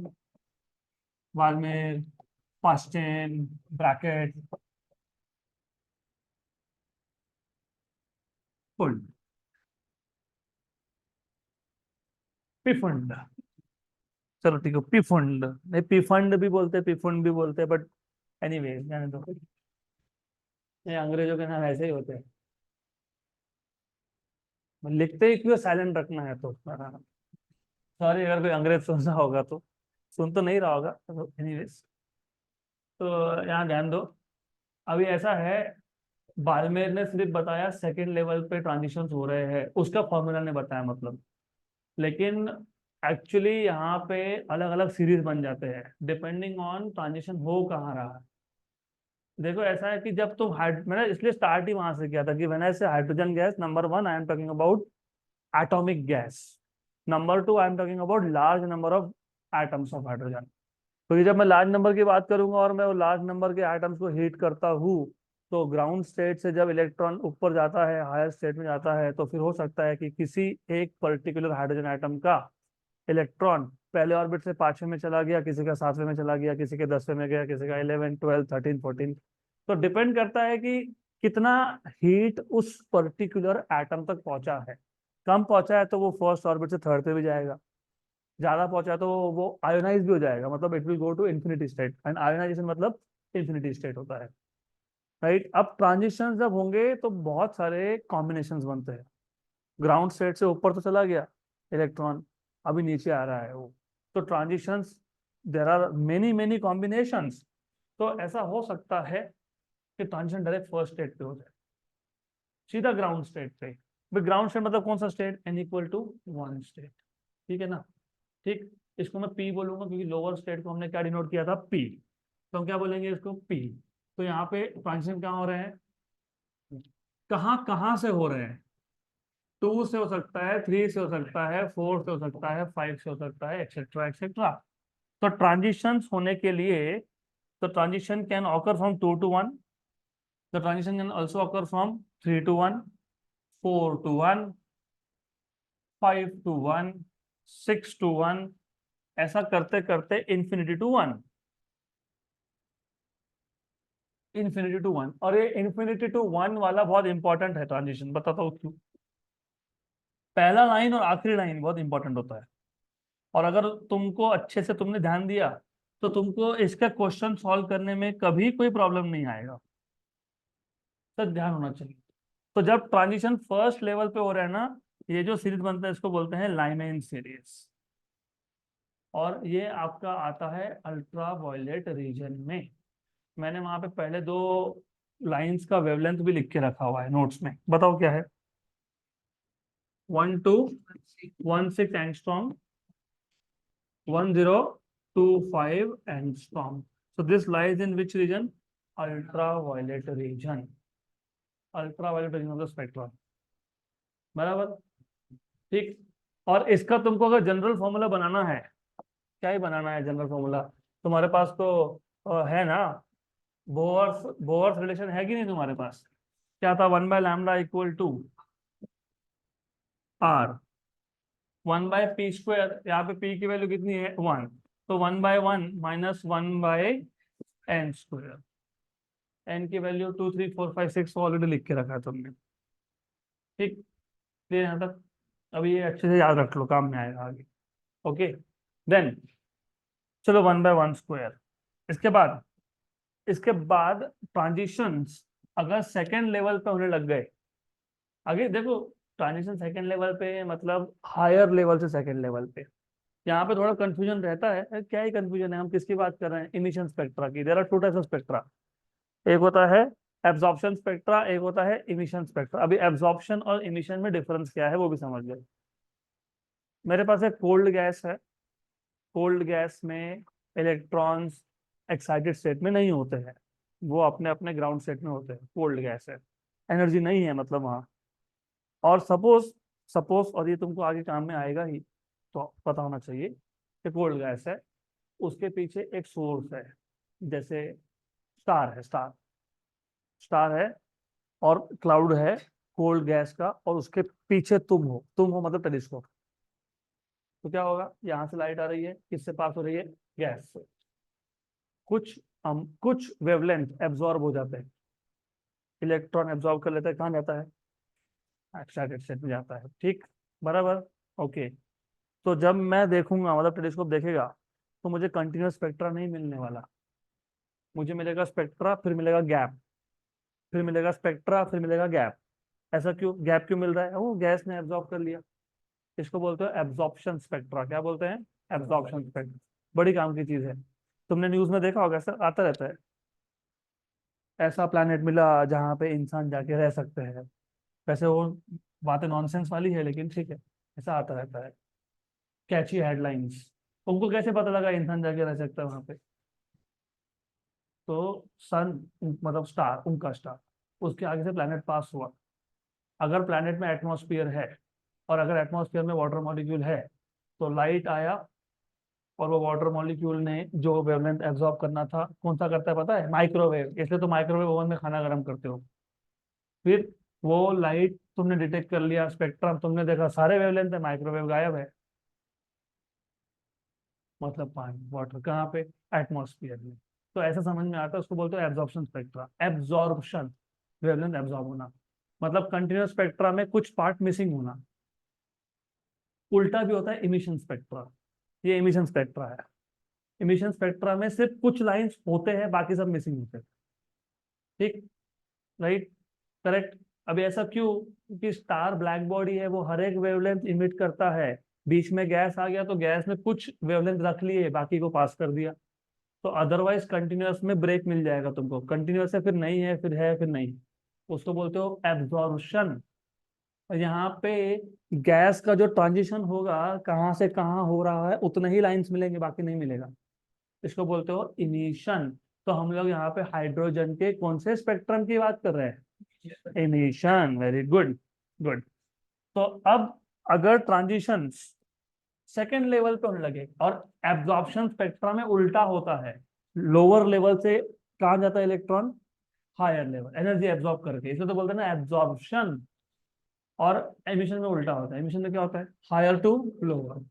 Balmer Paschen Brackett Pfund, P फुंड। चलो ठीक है, पी फंड नहीं, पी फंड भी बोलते हैं, पी फंड भी बोलते हैं, बट एनीवे जाने दो, ये अंग्रेजों के नाम ऐसे ही होते हैं, लिखते ही क्यों साइलेंट रखना है तो। सॉरी अगर कोई अंग्रेज सुन रहा होगा तो, सुन तो नहीं रहा होगा, तो एनीवेज। तो यहाँ ध्यान दो, अभी ऐसा है, बाल्मेर ने सिर्फ बताया सेकंड लेवल पे ट्रांजिशन हो रहे हैं, उसका फॉर्मूला ने बताया मतलब, लेकिन एक्चुअली यहाँ पे अलग अलग सीरीज बन जाते हैं डिपेंडिंग ऑन ट्रांजिशन हो कहाँ रहा है। देखो ऐसा है कि जब तुम मैंने इसलिए स्टार्ट ही वहां से किया था कि व्हेन आई से hydrogen gas, number one I am talking about atomic gas, number two I am talking about large number of atoms of hydrogen. क्योंकि जब मैं लार्ज नंबर की बात करूंगा और मैं वो लार्ज नंबर के एटम्स को हीट करता हूँ, तो ग्राउंड स्टेट से जब इलेक्ट्रॉन ऊपर जाता है, हायर स्टेट में जाता है, तो फिर हो सकता है कि किसी एक पर्टिकुलर हाइड्रोजन एटम का इलेक्ट्रॉन पहले ऑर्बिट से पांचवें में चला गया, किसी का सातवें में चला गया, किसी के 10वें में गया, किसी का 11, 12, 13, 14। तो डिपेंड करता है कि कितना हीट उस पर्टिकुलर एटम तक पहुंचा है। कम पहुंचा है तो वो फर्स्ट ऑर्बिट से थर्ड पे भी जाएगा, ज्यादा पहुंचा है तो वो आयोनाइज भी हो जाएगा, मतलब it will go to infinity state, and ionisation मतलब इन्फिनिटी स्टेट होता है, राइट। अब ट्रांजिशन जब होंगे तो बहुत सारे कॉम्बिनेशंस बनते हैं। ग्राउंड स्टेट से ऊपर तो चला गया इलेक्ट्रॉन, अभी नीचे आ रहा है वो, तो transitions, there are many many combinations. तो ऐसा हो सकता है कि ट्रांजिशन डायरेक्ट फर्स्ट स्टेट पे हो जाए, सीधा ग्राउंड स्टेट पे। ग्राउंड स्टेट मतलब कौन सा state, n equal to 1 state, ठीक है ना। ठीक, इसको मैं P बोलूंगा क्योंकि लोअर स्टेट को हमने क्या डिनोट किया था, P, तो हम क्या बोलेंगे इसको, P। तो यहाँ पे ट्रांजिशन कहाँ हो रहे हैं, कहाँ कहाँ से हो रहे हैं, 2 से हो सकता है, 3 से हो सकता है, 4 से हो सकता है, 5 से हो सकता है, एक्सेट्रा एक्सेट्रा। तो ट्रांजिशंस होने के लिए, तो transition can occur from 2 to 1, the transition can also occur from 3 to 1, 4 to 1, 5 to 1, 6 to 1, ऐसा करते करते इंफिनिटी टू 1, इंफिनिटी टू 1। और ये इंफिनिटी टू 1 वाला बहुत इंपॉर्टेंट है ट्रांजिशन, बताता हूँ क्यों। पहला लाइन और आखिरी लाइन बहुत इंपॉर्टेंट होता है, और अगर तुमको अच्छे से तुमने ध्यान दिया तो तुमको इसका क्वेश्चन सॉल्व करने में कभी कोई प्रॉब्लम नहीं आएगा, तो ध्यान होना चाहिए। तो जब ट्रांजिशन फर्स्ट लेवल पे हो रहा है ना, ये जो सीरीज बनता है इसको बोलते हैं लाइमेन सीरीज, और ये आपका आता है अल्ट्रा वायलेट रीजन में। मैंने वहां पे पहले 2 लाइंस का वेवलेंथ भी लिख के रखा हुआ है नोट्स में, बताओ क्या है, 1216 angstrom, 1025 angstrom. So this lies in which region? Ultraviolet region. Ultraviolet region of the spectrum. बराबर, ठीक। और इसका तुमको अगर जनरल फॉर्मूला बनाना है, क्या ही बनाना है जनरल फॉर्मूला, तुम्हारे पास तो है ना, बोअर्स बोअर्स रिलेशन है कि नहीं तुम्हारे पास। क्या था, 1/λ इक्वल टू आर, 1/p², यहाँ पे p की वैल्यू कितनी है, 1, तो 1/1 माइनस 1/n², एन की वैल्यू 2 3 4 5 6 ऑलरेडी लिख के रखा है तुमने, ठीक। क्लियर यहाँ तक, अभी ये अच्छे से याद रख लो, काम में आएगा आगे। ओके, देन चलो 1/1²। इसके बाद ट्रांजिशंस अगर सेकेंड लेवल पे होने लग गए, आगे देखो, ट्रांजिशन सेकेंड लेवल पे मतलब हायर लेवल से सेकेंड लेवल पे, यहाँ पे थोड़ा कंफ्यूजन रहता है, क्या ही कंफ्यूजन है, हम किसकी बात कर रहे हैं, इमिशन स्पेक्ट्रा की। There are 2 types of spectra, एक होता है एब्जॉर्प्शन स्पेक्ट्रा, एक होता है इमिशन स्पेक्ट्रा। अभी एब्जॉर्प्शन और इमिशन में डिफरेंस क्या है वो भी समझ लो। मेरे पास एक कोल्ड गैस है, कोल्ड गैस में इलेक्ट्रॉन्स एक्साइटेड स्टेट में नहीं होते हैं, वो अपने अपने ग्राउंड स्टेट में होते हैं, कोल्ड गैस है, एनर्जी नहीं है मतलब वहाँ। और सपोज सपोज और ये तुमको आगे काम में आएगा ही, तो पता होना चाहिए कि कोल्ड गैस है, उसके पीछे एक सोर्स है, जैसे स्टार है, स्टार है और क्लाउड है कोल्ड गैस का, और उसके पीछे तुम हो मतलब टेलीस्कोप। तो क्या होगा, यहाँ से लाइट आ रही है, किससे पास हो रही है, गैस से। कुछ वेवलेंथ एब्जॉर्ब हो जाते हैं, इलेक्ट्रॉन एब्जॉर्ब कर लेता है, कहाँ जाता है, एक्साइटेड स्टेट में जाता है, ठीक, बराबर। ओके, तो जब मैं देखूंगा मतलब टेलीस्कोप देखेगा, तो मुझे कंटिन्यूस स्पेक्ट्रा नहीं मिलने वाला, मुझे मिलेगा स्पेक्ट्रा, फिर मिलेगा गैप, फिर मिलेगा स्पेक्ट्रा, फिर मिलेगा गैप। ऐसा क्यों, गैप क्यों मिल रहा है, वो गैस ने एब्जॉर्ब कर लिया। इसको बोलते हैं एब्जॉर्प्शन स्पेक्ट्रा, क्या बोलते हैं, एब्जॉर्प्शन स्पेक्ट्रा। बड़ी काम की चीज है, तुमने न्यूज में देखा होगा, ऐसा आता रहता है, ऐसा प्लैनेट मिला जहाँ पे इंसान जाके रह सकते हैं। वैसे वो बातें नॉनसेंस वाली है, लेकिन ठीक है, ऐसा आता रहता है, कैची हेडलाइंस। उनको कैसे पता लगा इंसान जाके रह सकता है वहां पे, तो सन मतलब स्टार, उनका स्टार, उसके आगे से प्लैनेट पास हुआ, अगर प्लैनेट में एटमॉस्फेयर है और अगर एटमॉस्फेयर में वाटर मॉलिक्यूल है, तो लाइट आया, और वो वाटर मॉलिक्यूल ने जो वेवलेंथ एब्जॉर्ब करना था, कौन सा करता है पता है, माइक्रोवेव, इसलिए तो माइक्रोवेव ओवन में खाना गर्म करते हो। फिर वो लाइट तुमने डिटेक्ट कर लिया, स्पेक्ट्रम तुमने देखा, सारे वेवलेंथ है, माइक्रोवेव गायब है, मतलब पानी वाटर कहाँ पे, एटमॉस्फेयर में। तो ऐसा समझ में आता है, उसको बोलते हैं absorption spectra, absorption wavelength absorb होना, मतलब कंटिन्यूस स्पेक्ट्रा में कुछ पार्ट मिसिंग होना, उल्टा भी होता है इमिशन स्पेक्ट्रा। ये इमिशन स्पेक्ट्रा है। इमिशन स्पेक्ट्रा में सिर्फ कुछ लाइंस होते हैं, बाकी सब मिसिंग होते हैं। ठीक, राइट, करेक्ट। अभी ऐसा क्यों? क्योंकि स्टार ब्लैक बॉडी है, वो हर एक वेवलेंथ इमिट करता है। बीच में गैस आ गया तो गैस में कुछ वेवलेंथ रख लिए, बाकी को पास कर दिया। तो अदरवाइज कंटिन्यूअस में ब्रेक मिल जाएगा तुमको। कंटिन्यूअस है फिर नहीं है, फिर है फिर नहीं, उसको बोलते हो एब्जॉर्प्शन। यहाँ पे गैस का जो ट्रांजिशन होगा, कहाँ से कहाँ हो रहा है, उतने ही लाइंस मिलेंगे, बाकी नहीं मिलेगा। इसको बोलते हो इमिशन। तो हम लोग यहाँ पे हाइड्रोजन के कौन से स्पेक्ट्रम की बात कर रहे हैं? इमिशन। Very good, good. तो अब अगर ट्रांजिशन सेकेंड लेवल पे होने लगे और एब्जॉर्प्शन स्पेक्ट्रम में उल्टा होता है, लोअर लेवल से कहा जाता है electron higher level, energy absorb करके, इसे तो बोलते हैं ना एब्जॉर्प्शन। और एमिशन में उल्टा होता है। एमिशन में क्या होता है? Higher to lower.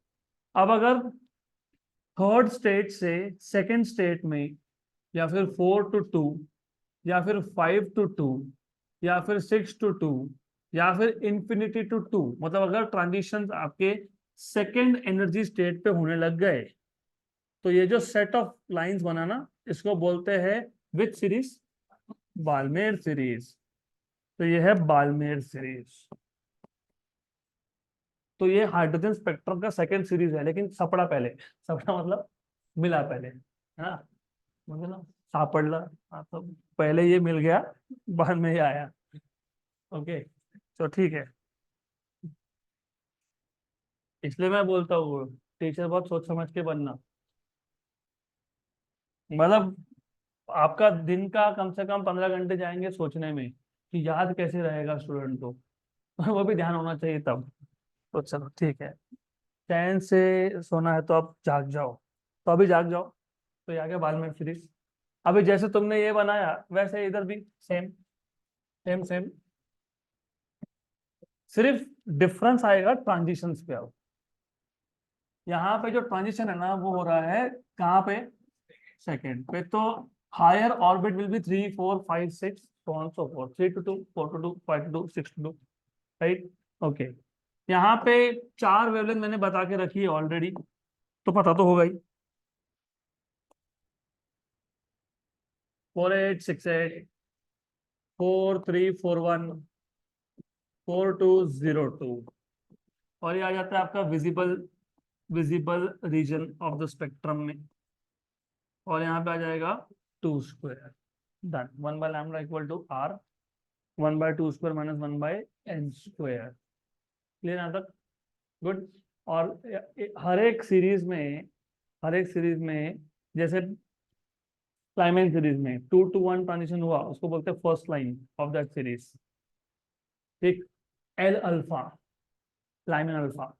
अब अगर थर्ड स्टेट से सेकेंड स्टेट में, या फिर 4 to 2, या फिर 5 to 2, या फिर 6 to 2, या फिर इंफिनिटी टू 2, मतलब अगर ट्रांजिशन आपके सेकेंड एनर्जी स्टेट पे होने लग गए, तो ये जो सेट ऑफ लाइंस बना ना, इसको बोलते हैं विच सीरीज? बाल्मेर सीरीज। तो ये है बाल्मेर सीरीज। तो ये हाइड्रोजन स्पेक्ट्रम का सेकेंड सीरीज है, लेकिन सपड़ा पहले। सपड़ा मतलब मिला पहले, है ना? मुझे ना सापड़ला। हाँ, तो पहले ये मिल गया, बाद में ये आया। ओके, तो ठीक है। इसलिए मैं बोलता हूँ टीचर बहुत सोच समझ के बनना। मतलब आपका दिन का कम से कम 15 घंटे जाएंगे सोचने में कि याद कैसे रहेगा स्टूडेंट को। वो भी ध्यान होना चाहिए तब। तो चलो ठीक है, चैन से सोना है तो अब जाग जाओ। तो अभी जाग जाओ। तो ये आ गया बालमेर सीरीज। अभी जैसे तुमने ये बनाया, वैसे इधर भी सेम सेम सेम। सिर्फ डिफरेंस आएगा ट्रांजिशंस पे। अब यहाँ पे जो ट्रांजिशन है ना, वो हो रहा है कहाँ पे? सेकेंड पे। तो higher orbit will be 3 4 5 6 so on so forth, 3 to 2, 4 to 2, 5 to 2, 6 to 2, right? Okay. यहाँ पे चार वेवलेंथ मैंने बता के रखी है ऑलरेडी, तो पता तो होगा ही। 4868, 4341, 4202। और ये आ जाता है आपका visible visible region of the spectrum में। और यहाँ पे आ जाएगा 2 square. Done. 1/λ=r, 1/2 square minus 1/n square. Clear यहाँ तक? गुड। और हर एक सीरीज में, हर एक सीरीज में, जैसे क्लाइमेक्स सीरीज में 2 to 1 ट्रांजिशन हुआ, उसको बोलते हैं first line of that series. ठीक, एल अल्फा, क्लाइमेन अल्फा।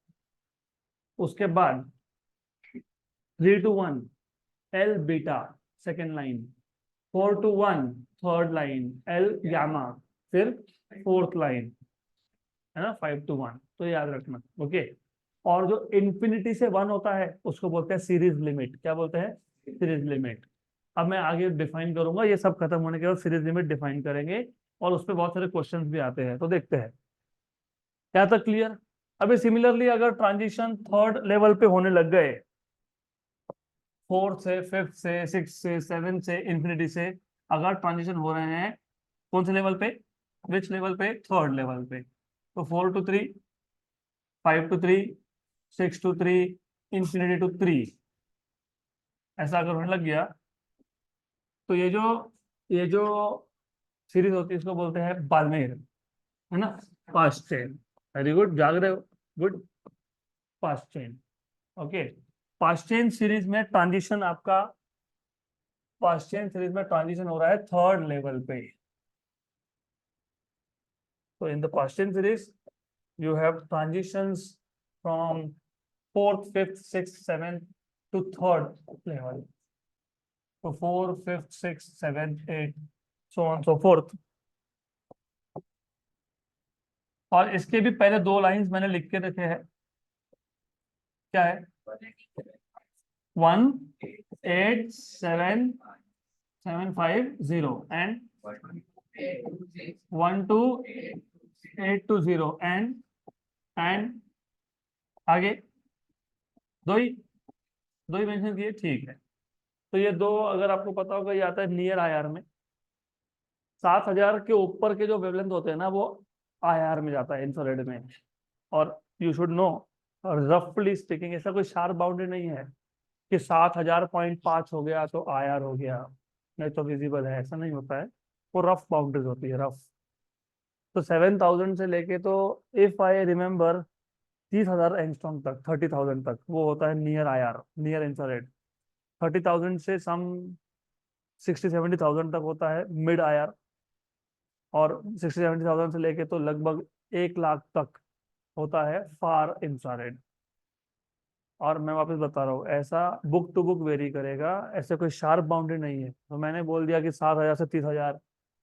उसके बाद 3 to 1 L beta, second line. 4 to 1 third line, L gamma. फिर फोर्थ लाइन, है ना, 5 to 1। तो याद रखना। ओके। और जो इन्फिनिटी से 1 होता है, उसको बोलते हैं सीरीज लिमिट। क्या बोलते हैं? Series limit. अब मैं आगे डिफाइन करूंगा, ये सब खत्म होने के बाद सीरीज लिमिट डिफाइन करेंगे। और उस पर बहुत सारे क्वेश्चंस भी आते हैं, तो देखते हैं। क्या तक क्लियर? अभी सिमिलरली अगर ट्रांजिशन थर्ड लेवल पे होने लग गए, फोर्थ से, फिफ्थ से, सिक्स से, सेवन से, इंफिनिटी से, अगर ट्रांजिशन हो रहे हैं, कौन से लेवल पे? विच लेवल पे? थर्ड लेवल पे। तो 4 to 3, 5 to 3, 6 to 3, infinity to 3, ऐसा अगर होने लग गया, तो ये जो सीरीज होती है, इसको बोलते हैं बाल्मेर, है ना? Fast chain. वेरी गुड, जाग रहे हो। Good. Fast chain. Okay. Fast chain series में ट्रांजिशन आपका, फास्ट चेन सीरीज में ट्रांजिशन हो रहा है थर्ड लेवल पे। तो in the fast chain series you have transitions from fourth, fifth, sixth, seventh to third level. So 4, 5th, 6th, 7th, 8th, so on so forth. और इसके भी पहले दो लाइंस मैंने लिख के रखे हैं। क्या है? 1 8 7 7 5 0 and 1 2 8 2 0 and आगे दो ही मेंशन किए, ठीक है। तो ये दो, अगर आपको पता होगा, ये आता है नियर आईआर में। 7,000 के ऊपर के जो वेवलेंथ होते हैं ना, वो आईआर में जाता है, इंफ्रारेड में। और यू शुड नो, रफली स्पीकिंग, ऐसा कोई शार्प बाउंड्री नहीं है कि 7,000.5 हो गया तो आईआर हो गया, नहीं तो विजिबल है, ऐसा नहीं होता है। वो रफ बाउंड्रीज होती है, रफ। तो 7,000 से लेके, तो इफ आई रिमेम्बर, 30,000 एंगस्ट्रॉम तक, 30,000 तक वो होता है नियर आईआर, नियर इंफ्रारेड। 30,000 से सम 60-70,000 तक होता है मिड आईआर। और 60-70,000 से लेके तो लगभग 1 लाख तक होता है फार इंफ्रारेड। और मैं वापस बता रहा हूँ, ऐसा बुक टू बुक वेरी करेगा, ऐसे कोई शार्प बाउंड्री नहीं है। तो मैंने बोल दिया कि 7,000 से 30,000,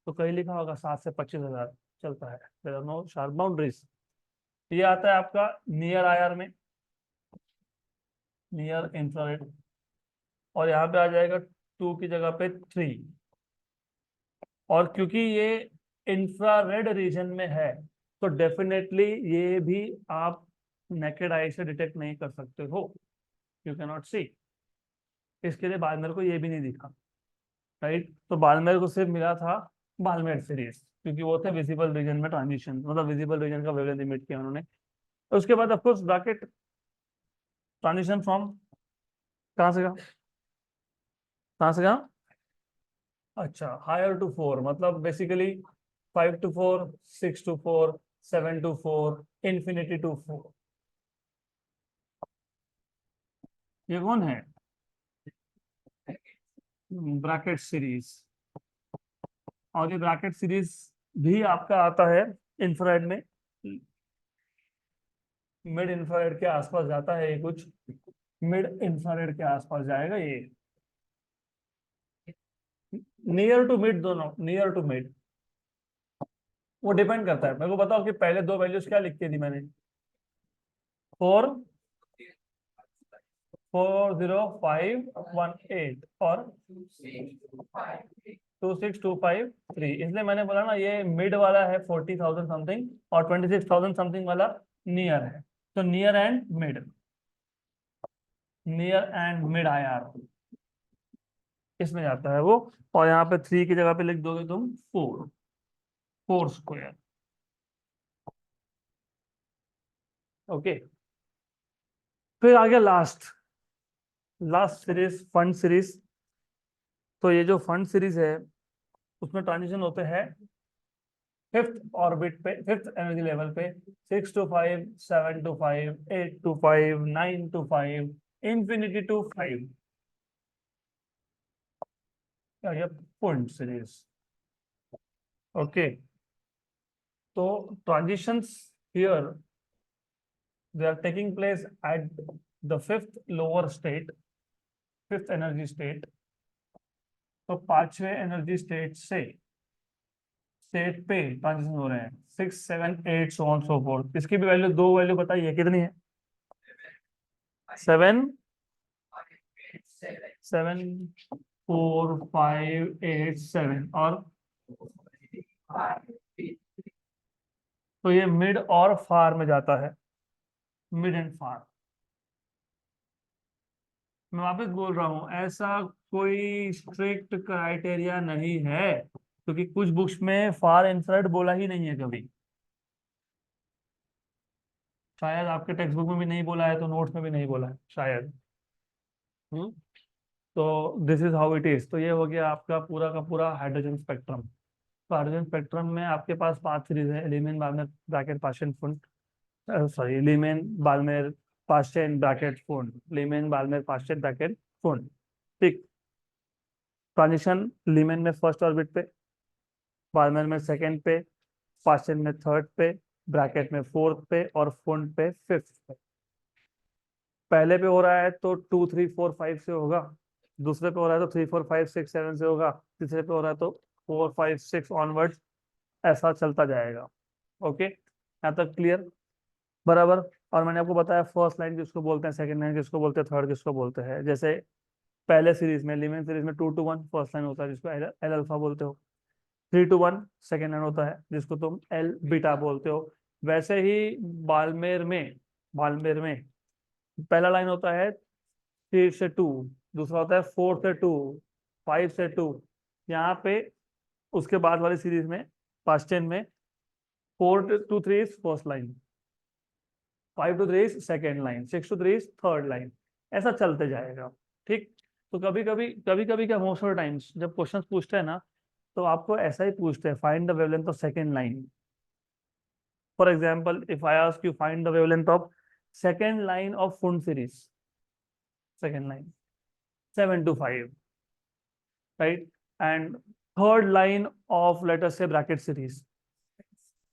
तो कहीं लिखा होगा 7 से 25,000, चलता है, there are no sharp boundaries. ये आता है आपका नियर आईआर में, नियर इंफ्रारेड। और यहाँ पे आ जाएगा 2 की जगह पे 3। और क्योंकि ये इंफ्रारेड रीजन में है, तो डेफिनेटली ये भी आप नेकेड आई से डिटेक्ट नहीं कर सकते हो, यू कैन नॉट सी। इसके लिए बालमेर को ये भी नहीं दिखा, राइट। तो बालमेर को सिर्फ मिला था बालमेर सीरीज, क्योंकि वो थे विजिबल रीजन में ट्रांजिशन, मतलब विजिबल रीजन का वेवलेंथ इमिट किया उन्होंने। तो उसके बाद ऑफकोर्स ब्रैकेट ट्रांजिशन फ्रॉम, कहाँ से कहाँ, कहाँ से कहाँ, अच्छा, हायर टू 4, मतलब basically 5 to 4, 6 to 4, 7 to 4, infinity to 4। ये कौन है, ब्रैकेट सीरीज। और ये ब्रैकेट सीरीज भी आपका आता है इंफ्रारेड में, मिड इंफ्रारेड के आसपास जाता है ये, कुछ मिड इंफ्रारेड के आसपास जाएगा ये। नियर टू मिड, दोनों नियर टू मिड, वो डिपेंड करता है। मेरे को बताओ कि पहले दो वैल्यूज क्या लिखी थी मैंने, 4, 4, 0, 5, 1, 8 और 2, 6, 2, 5, 3। इसलिए मैंने बोला ना, ये मिड वाला है 40,000 समथिंग, और 26,000 समथिंग वाला नियर है। तो नियर एंड मिड आईआर इसमें जाता है वो। और यहाँ पे 3 की जगह पे लिख दोगे तुम 4, 4 स्क्वायर। ओके, फिर आ गया लास्ट, सीरीज, फंड सीरीज। तो ये जो फंड सीरीज है, उसमें ट्रांजिशन होते हैं फिफ्थ ऑर्बिट पे, फिफ्थ एनर्जी लेवल पे, 6 to 5, 7 to 5, 8 to 5, 9 to 5, infinity to 5। क्या ये फंड सीरीज, ओके। तो transitions here, they are taking place at the fifth lower state, fifth energy state। तो पांचवें एनर्जी स्टेट पे ट्रांजिशन हो रहे हैं, 6, 7, 8 सो ऑन सो फोर्थ। इसकी भी वैल्यू, दो वैल्यू बताइए कितनी है, 7, 7, 4, 5, 8, 7 और, तो ये मिड और फार में जाता है, मिड एंड फार। मैं वापस बोल रहा हूँ, ऐसा कोई स्ट्रिक्ट क्राइटेरिया नहीं है, क्योंकि कुछ बुक्स में फार इंफ्रारेड बोला ही नहीं है कभी। शायद आपके टेक्स्ट बुक में भी नहीं बोला है, तो नोट्स में भी नहीं बोला है शायद। हम्म। तो this is how it is. तो ये हो गया आपका पूरा का पूरा हाइड्रोजन स्पेक्ट्रम। तो हाइड्रोजन स्पेक्ट्रम में आपके पास 5 सीरीज है, element, Balmer, Brackett, Paschen, Pfund, sorry, Lyman, Balmer, Paschen, Brackett, Pfund, Lyman, Balmer, Paschen, Brackett, Pfund. ठीक। ट्रांजिशन लीमेन में फर्स्ट ऑर्बिट पे, बाल्मेर में सेकंड पे, पाश्चेन में थर्ड पे, ब्रैकेट में फोर्थ पे और फुंड पे फिफ्थ पे। पहले पे हो रहा है तो 2, 3, 4, 5 से होगा, दूसरे पे हो रहा है तो 3, 4, 5, 6, 7 से होगा, तीसरे पे हो रहा है तो 4, 5, 6 ऑनवर्ड्स, ऐसा चलता जाएगा। ओके, यहाँ तक क्लियर, बराबर। और मैंने आपको बताया फर्स्ट लाइन किसको बोलते हैं, सेकंड लाइन किसको बोलते हैं, थर्ड किसको बोलते हैं। जैसे पहले सीरीज में, लिमेन सीरीज में 2 to 1 फर्स्ट लाइन होता है, जिसको एल अल्फा बोलते हो। 3 to 1 सेकेंड लाइन होता है, जिसको तुम एल बीटा बोलते हो। वैसे ही बाल्मेर में, बाल्मेर में पहला लाइन होता है 3 से 2, दूसरा होता है 4 से 2, 5 से 2। यहाँ पे उसके बाद वाली सीरीज में पास्ट टेन में 4 to 3 is first line, 5 to 3 is second line, 6 to 3 is third line, ऐसा चलते जाएगा। ठीक, तो कभी कभी क्या, मोस्ट ऑफ टाइम्स जब क्वेश्चन पूछते हैं ना, तो आपको ऐसा ही पूछते हैं, find the wavelength of second line. For example, if I ask you find the wavelength of second line of Pfund series, second line 7 to 5, right? And third line of, let us say, bracket series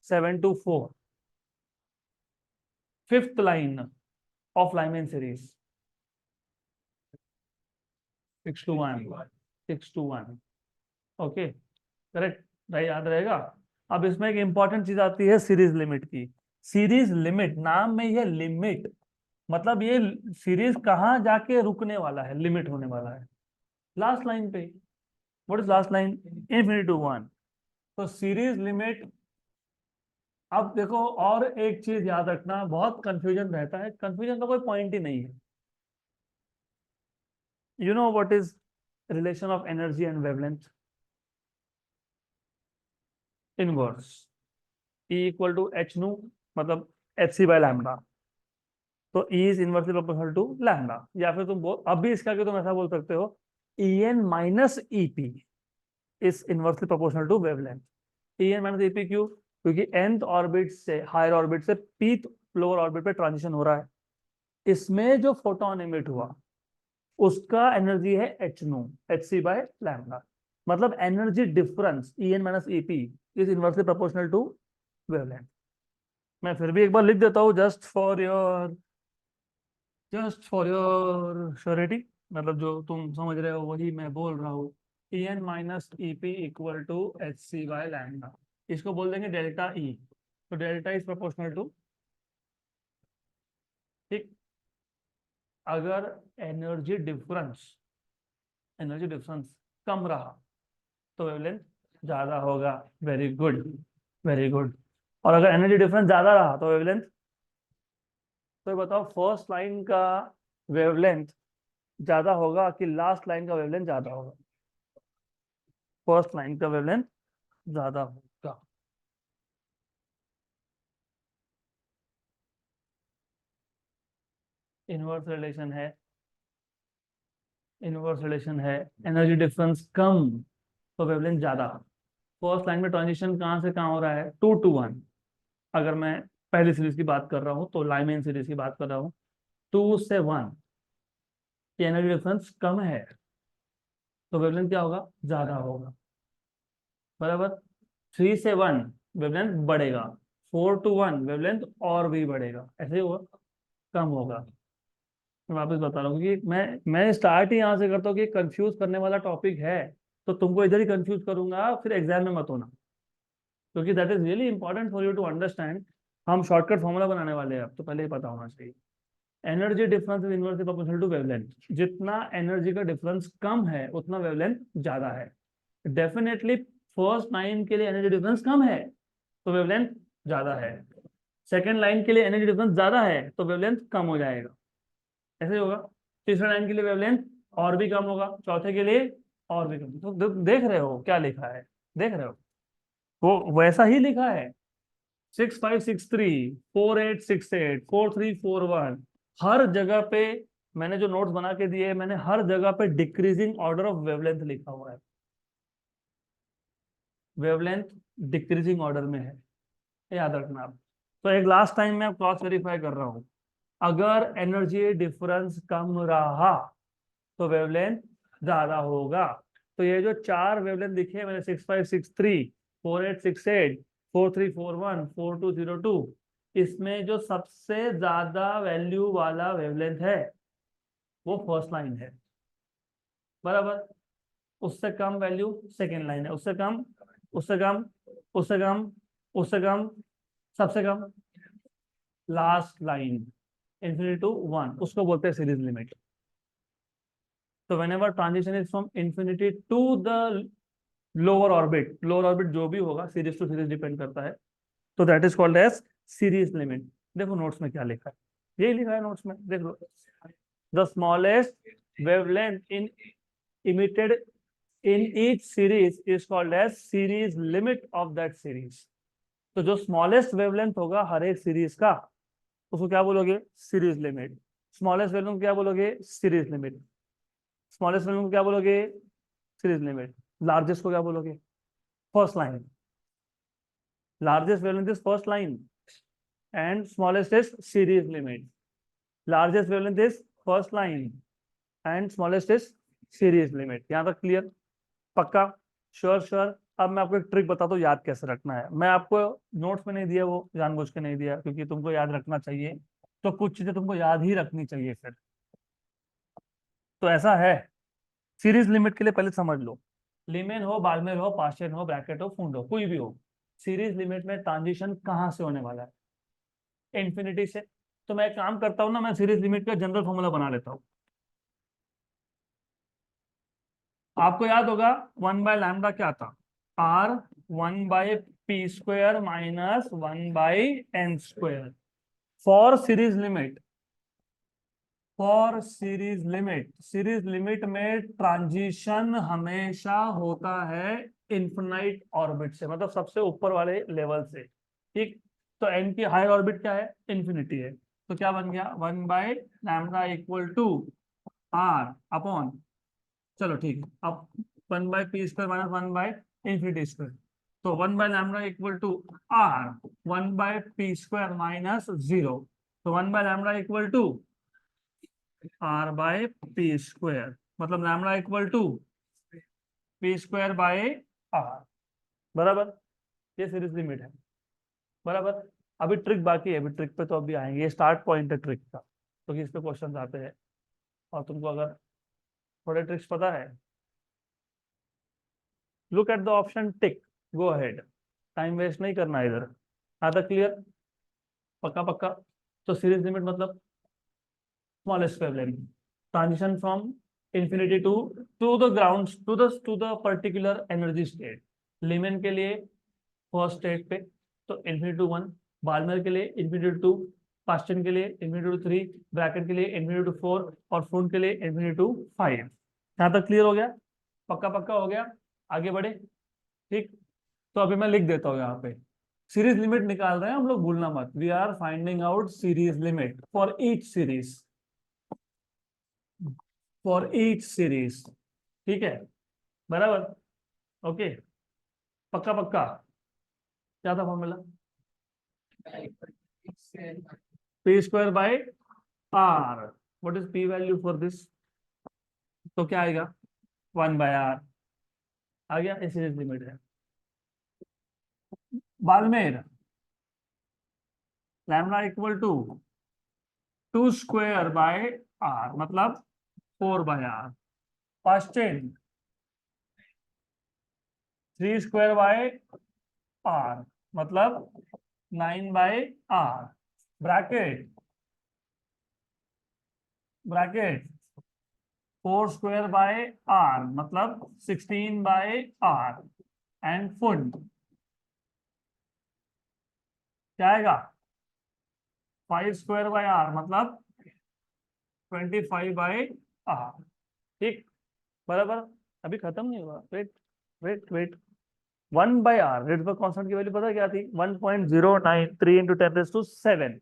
7 to 4. Fifth line of Lyman series 6 to 1, 6 to 1. Okay, correct भाई, याद रहेगा। अब इसमें एक important चीज आती है series limit की। सीरीज लिमिट, नाम में ये लिमिट, मतलब ये सीरीज कहाँ जाके रुकने वाला है, लिमिट होने वाला है लास्ट लाइन पे। What is last line? Infinity to 1। तो सीरीज लिमिट, अब देखो और एक चीज याद रखना, बहुत कंफ्यूजन रहता है, कंफ्यूजन का कोई पॉइंट ही नहीं है। You know what is relation of energy and wavelength? Inverse, E equal to h nu, मतलब एच सी बाय लैम्डा। तो E is inversely proportional to lambda, या फिर तुम बोल, अब भी इसका तुम ऐसा बोल सकते हो, E n minus E P is inversely proportional to wavelength. E n minus E p क्यों? क्योंकि nth ऑर्बिट से, हायर ऑर्बिट से pth लोअर ऑर्बिट पे ट्रांजिशन हो रहा है। इसमें जो फोटोन इमिट हुआ उसका एनर्जी है H nu, H C by lambda. मतलब energy difference E n minus E P is inversely proportional to wavelength. मैं फिर भी एक बार लिख देता हूँ, जस्ट फॉर योर श्योरिटी, मतलब जो तुम समझ रहे हो वही मैं बोल रहा हूँ। E n minus E p equal to h C by lambda, इसको बोल देंगे डेल्टा ई। तो डेल्टा इज प्रोपोर्शनल टू, ठीक, अगर एनर्जी डिफरेंस कम रहा तो वेवलेंथ ज्यादा होगा। Very good, very good. और अगर एनर्जी डिफरेंस ज्यादा रहा तो वेवलेंथ, तो ये बताओ फर्स्ट लाइन का वेवलेंथ ज्यादा होगा कि लास्ट लाइन का वेवलेंथ ज्यादा होगा? फर्स्ट लाइन का वेवलेंथ ज्यादा होगा। इनवर्स रिलेशन है, इनवर्स रिलेशन है, एनर्जी डिफरेंस कम तो वेवलेंथ ज्यादा। फर्स्ट लाइन में ट्रांजिशन कहाँ से कहाँ हो रहा है? 2 to 1। अगर मैं पहली सीरीज की बात कर रहा हूँ तो लाइमेन सीरीज की बात कर रहा हूँ, 2 से 1 की एनर्जी डिफरेंस कम है तो वेवलेंथ क्या होगा? ज्यादा होगा, बराबर। 3 से 1 वेवलेंथ बढ़ेगा, 4 to 1 वेवलेंथ और भी बढ़ेगा, ऐसे ही होगा, कम होगा। मैं वापस बता रहा हूँ कि मैं स्टार्ट ही यहाँ से करता हूँ कि कंफ्यूज करने वाला टॉपिक है, तो तुमको इधर ही कंफ्यूज करूंगा, फिर एग्जाम में मत होना, क्योंकि that is really important for you to understand. हम शॉर्टकट फॉर्मूला बनाने वाले हैं, अब तो पहले ही पता होना चाहिए। Energy difference is inversely proportional to wavelength. जितना एनर्जी का डिफरेंस कम है उतना वेवलेंथ ज्यादा है। डेफिनेटली फर्स्ट लाइन के लिए एनर्जी डिफरेंस कम है तो वेवलेंथ ज्यादा है, सेकेंड लाइन के लिए एनर्जी डिफरेंस ज्यादा है तो वेवलेंथ कम हो जाएगा, ऐसे होगा। तीसरे लाइन के लिए वेवलेंथ और भी कम होगा, चौथे के लिए और भी कम। तो देख रहे हो क्या लिखा है? देख रहे हो, वो वैसा ही लिखा है। 6563, 4868, 4341, हर जगह पे मैंने जो नोट्स बना के दिए, मैंने हर जगह पे डिक्रीजिंग ऑर्डर ऑफ वेवलेंथ लिखा हुआ है। वेवलेंथ डिक्रीजिंग ऑर्डर में है, याद रखना आप। तो एक लास्ट टाइम मैं क्रॉस वेरीफाई कर रहा हूं, अगर एनर्जी डिफरेंस कम रहा तो वेवलेंथ ज्यादा होगा। तो ये जो चार वेवलेंथ दिखे मैंने, 6563, 4868, 4341, 4202, इसमें जो सबसे ज्यादा वैल्यू वाला वेवलेंथ है वो फर्स्ट लाइन है, बराबर। उससे कम वैल्यू सेकेंड लाइन है, उससे कम, उससे कम, उससे कम, उससे कम, सबसे कम लास्ट लाइन, इन्फिनिटी टू 1, उसको बोलते हैं सीरीज लिमिट। तो whenever transition is from infinity to the lower orbit जो भी होगा, सीरीज टू सीरीज डिपेंड करता है, तो that is called as series limit. देखो नोट्स में क्या लिखा है। यही लिखा है नोट्स में, देख लो। The smallest wavelength in emitted in each series is called as series limit of that series। तो जो स्मॉलेस्ट वेवलेंथ होगा हर एक सीरीज का, उसको क्या बोलोगे? Series limit. स्मॉलेस्ट वेवलेंथ क्या बोलोगे? Series limit. स्मॉलेस्ट वेवलेंथ को क्या बोलोगे? Series limit. लार्जेस्ट को क्या बोलोगे? First line. Largest wavelength is first line and smallest is series limit. Largest wavelength is first line and smallest is series limit. यहाँ तक क्लियर? पक्का? Sure sure. अब मैं आपको एक ट्रिक बताता हूँ याद कैसे रखना है। मैं आपको नोट्स में नहीं दिया, वो जानबूझ के नहीं दिया क्योंकि तुमको याद रखना चाहिए, तो कुछ चीजें तुमको याद ही रखनी चाहिए फिर। तो ऐसा है, सीरीज लिमिट के लिए पहले समझ लो। लिमेन हो, बाल्मेर हो, पास्चन हो, ब्रैकेट हो, फुंड हो, कोई भी हो, सीरीज लिमिट में ट्रांजिशन कहाँ से होने वाला है? इन्फिनिटी से। तो मैं एक काम करता हूँ ना, मैं सीरीज लिमिट का जनरल फॉर्मूला बना लेता हूँ। आपको याद होगा 1/λ क्या था? R 1/p² minus 1/n²। For series limit, for series limit, series limit में ट्रांजिशन हमेशा होता है इन्फिनाइट ऑर्बिट से, मतलब सबसे ऊपर वाले लेवल से। ठीक, तो एन की हायर ऑर्बिट क्या है? इन्फिनिटी है। तो क्या बन गया? 1/λ इक्वल टू आर अपॉन, चलो ठीक है, अब 1/p² माइनस 1/∞²। तो 1/λ equal to are 1/p² minus 0। तो 1/λ इक्वल टू r/p², मतलब लैम्डा इक्वल टू p²/r। बराबर? ये सीरीज लिमिट है। बराबर? अभी ट्रिक बाकी है, अभी ट्रिक पे तो अभी आएंगे, ये स्टार्ट पॉइंट है ट्रिक का, तो इस पे क्वेश्चन आते हैं। और तुमको अगर थोड़े ट्रिक्स पता है, look at the option tick, go ahead, time waste नहीं करना इधर। हाँ तक क्लियर? पक्का पक्का? तो सीरीज लिमिट मतलब smallest wavelength, transition from infinity to the ground, to the particular energy state. Lyman के लिए फर्स्ट स्टेट पे तो इंफिनिटी टू 1, बाल्मर के लिए इंफिनिटी टू 2, पास्चन के लिए इंफिनिटी टू 3, ब्रैकेट के लिए इंफिनिटी टू 4 और फूड के लिए इंफिनिटी टू 5। यहाँ तक क्लियर हो गया? पक्का पक्का हो गया? आगे बढ़े? ठीक, तो अभी मैं लिख देता हूँ यहाँ पे, सीरीज लिमिट निकाल रहे हैं हम लोग, भूलना मत। We are finding out series limit for each series, for each series. ठीक है? बराबर? ओके, पक्का पक्का? क्या था फॉर्मूला? p²/r। What is p value for this? तो क्या आएगा? 1/r। आ गया? ये सीरीज लिमिट है। बाल्मेर, लैम्डा इक्वल टू 2² r, मतलब 4/r। पास्चन 3² r, मतलब 9/r। ब्रैकेट, ब्रैकेट 4²/r, मतलब 16/r। एंड फुट क्या आएगा? 5²/r, मतलब 25/r। ठीक, बराबर? अभी खत्म नहीं हुआ, वेट वेट वेट। 1/r, रेड कांस्टेंट की वैल्यू पता क्या थी? 1.093 इंटू 10⁻⁷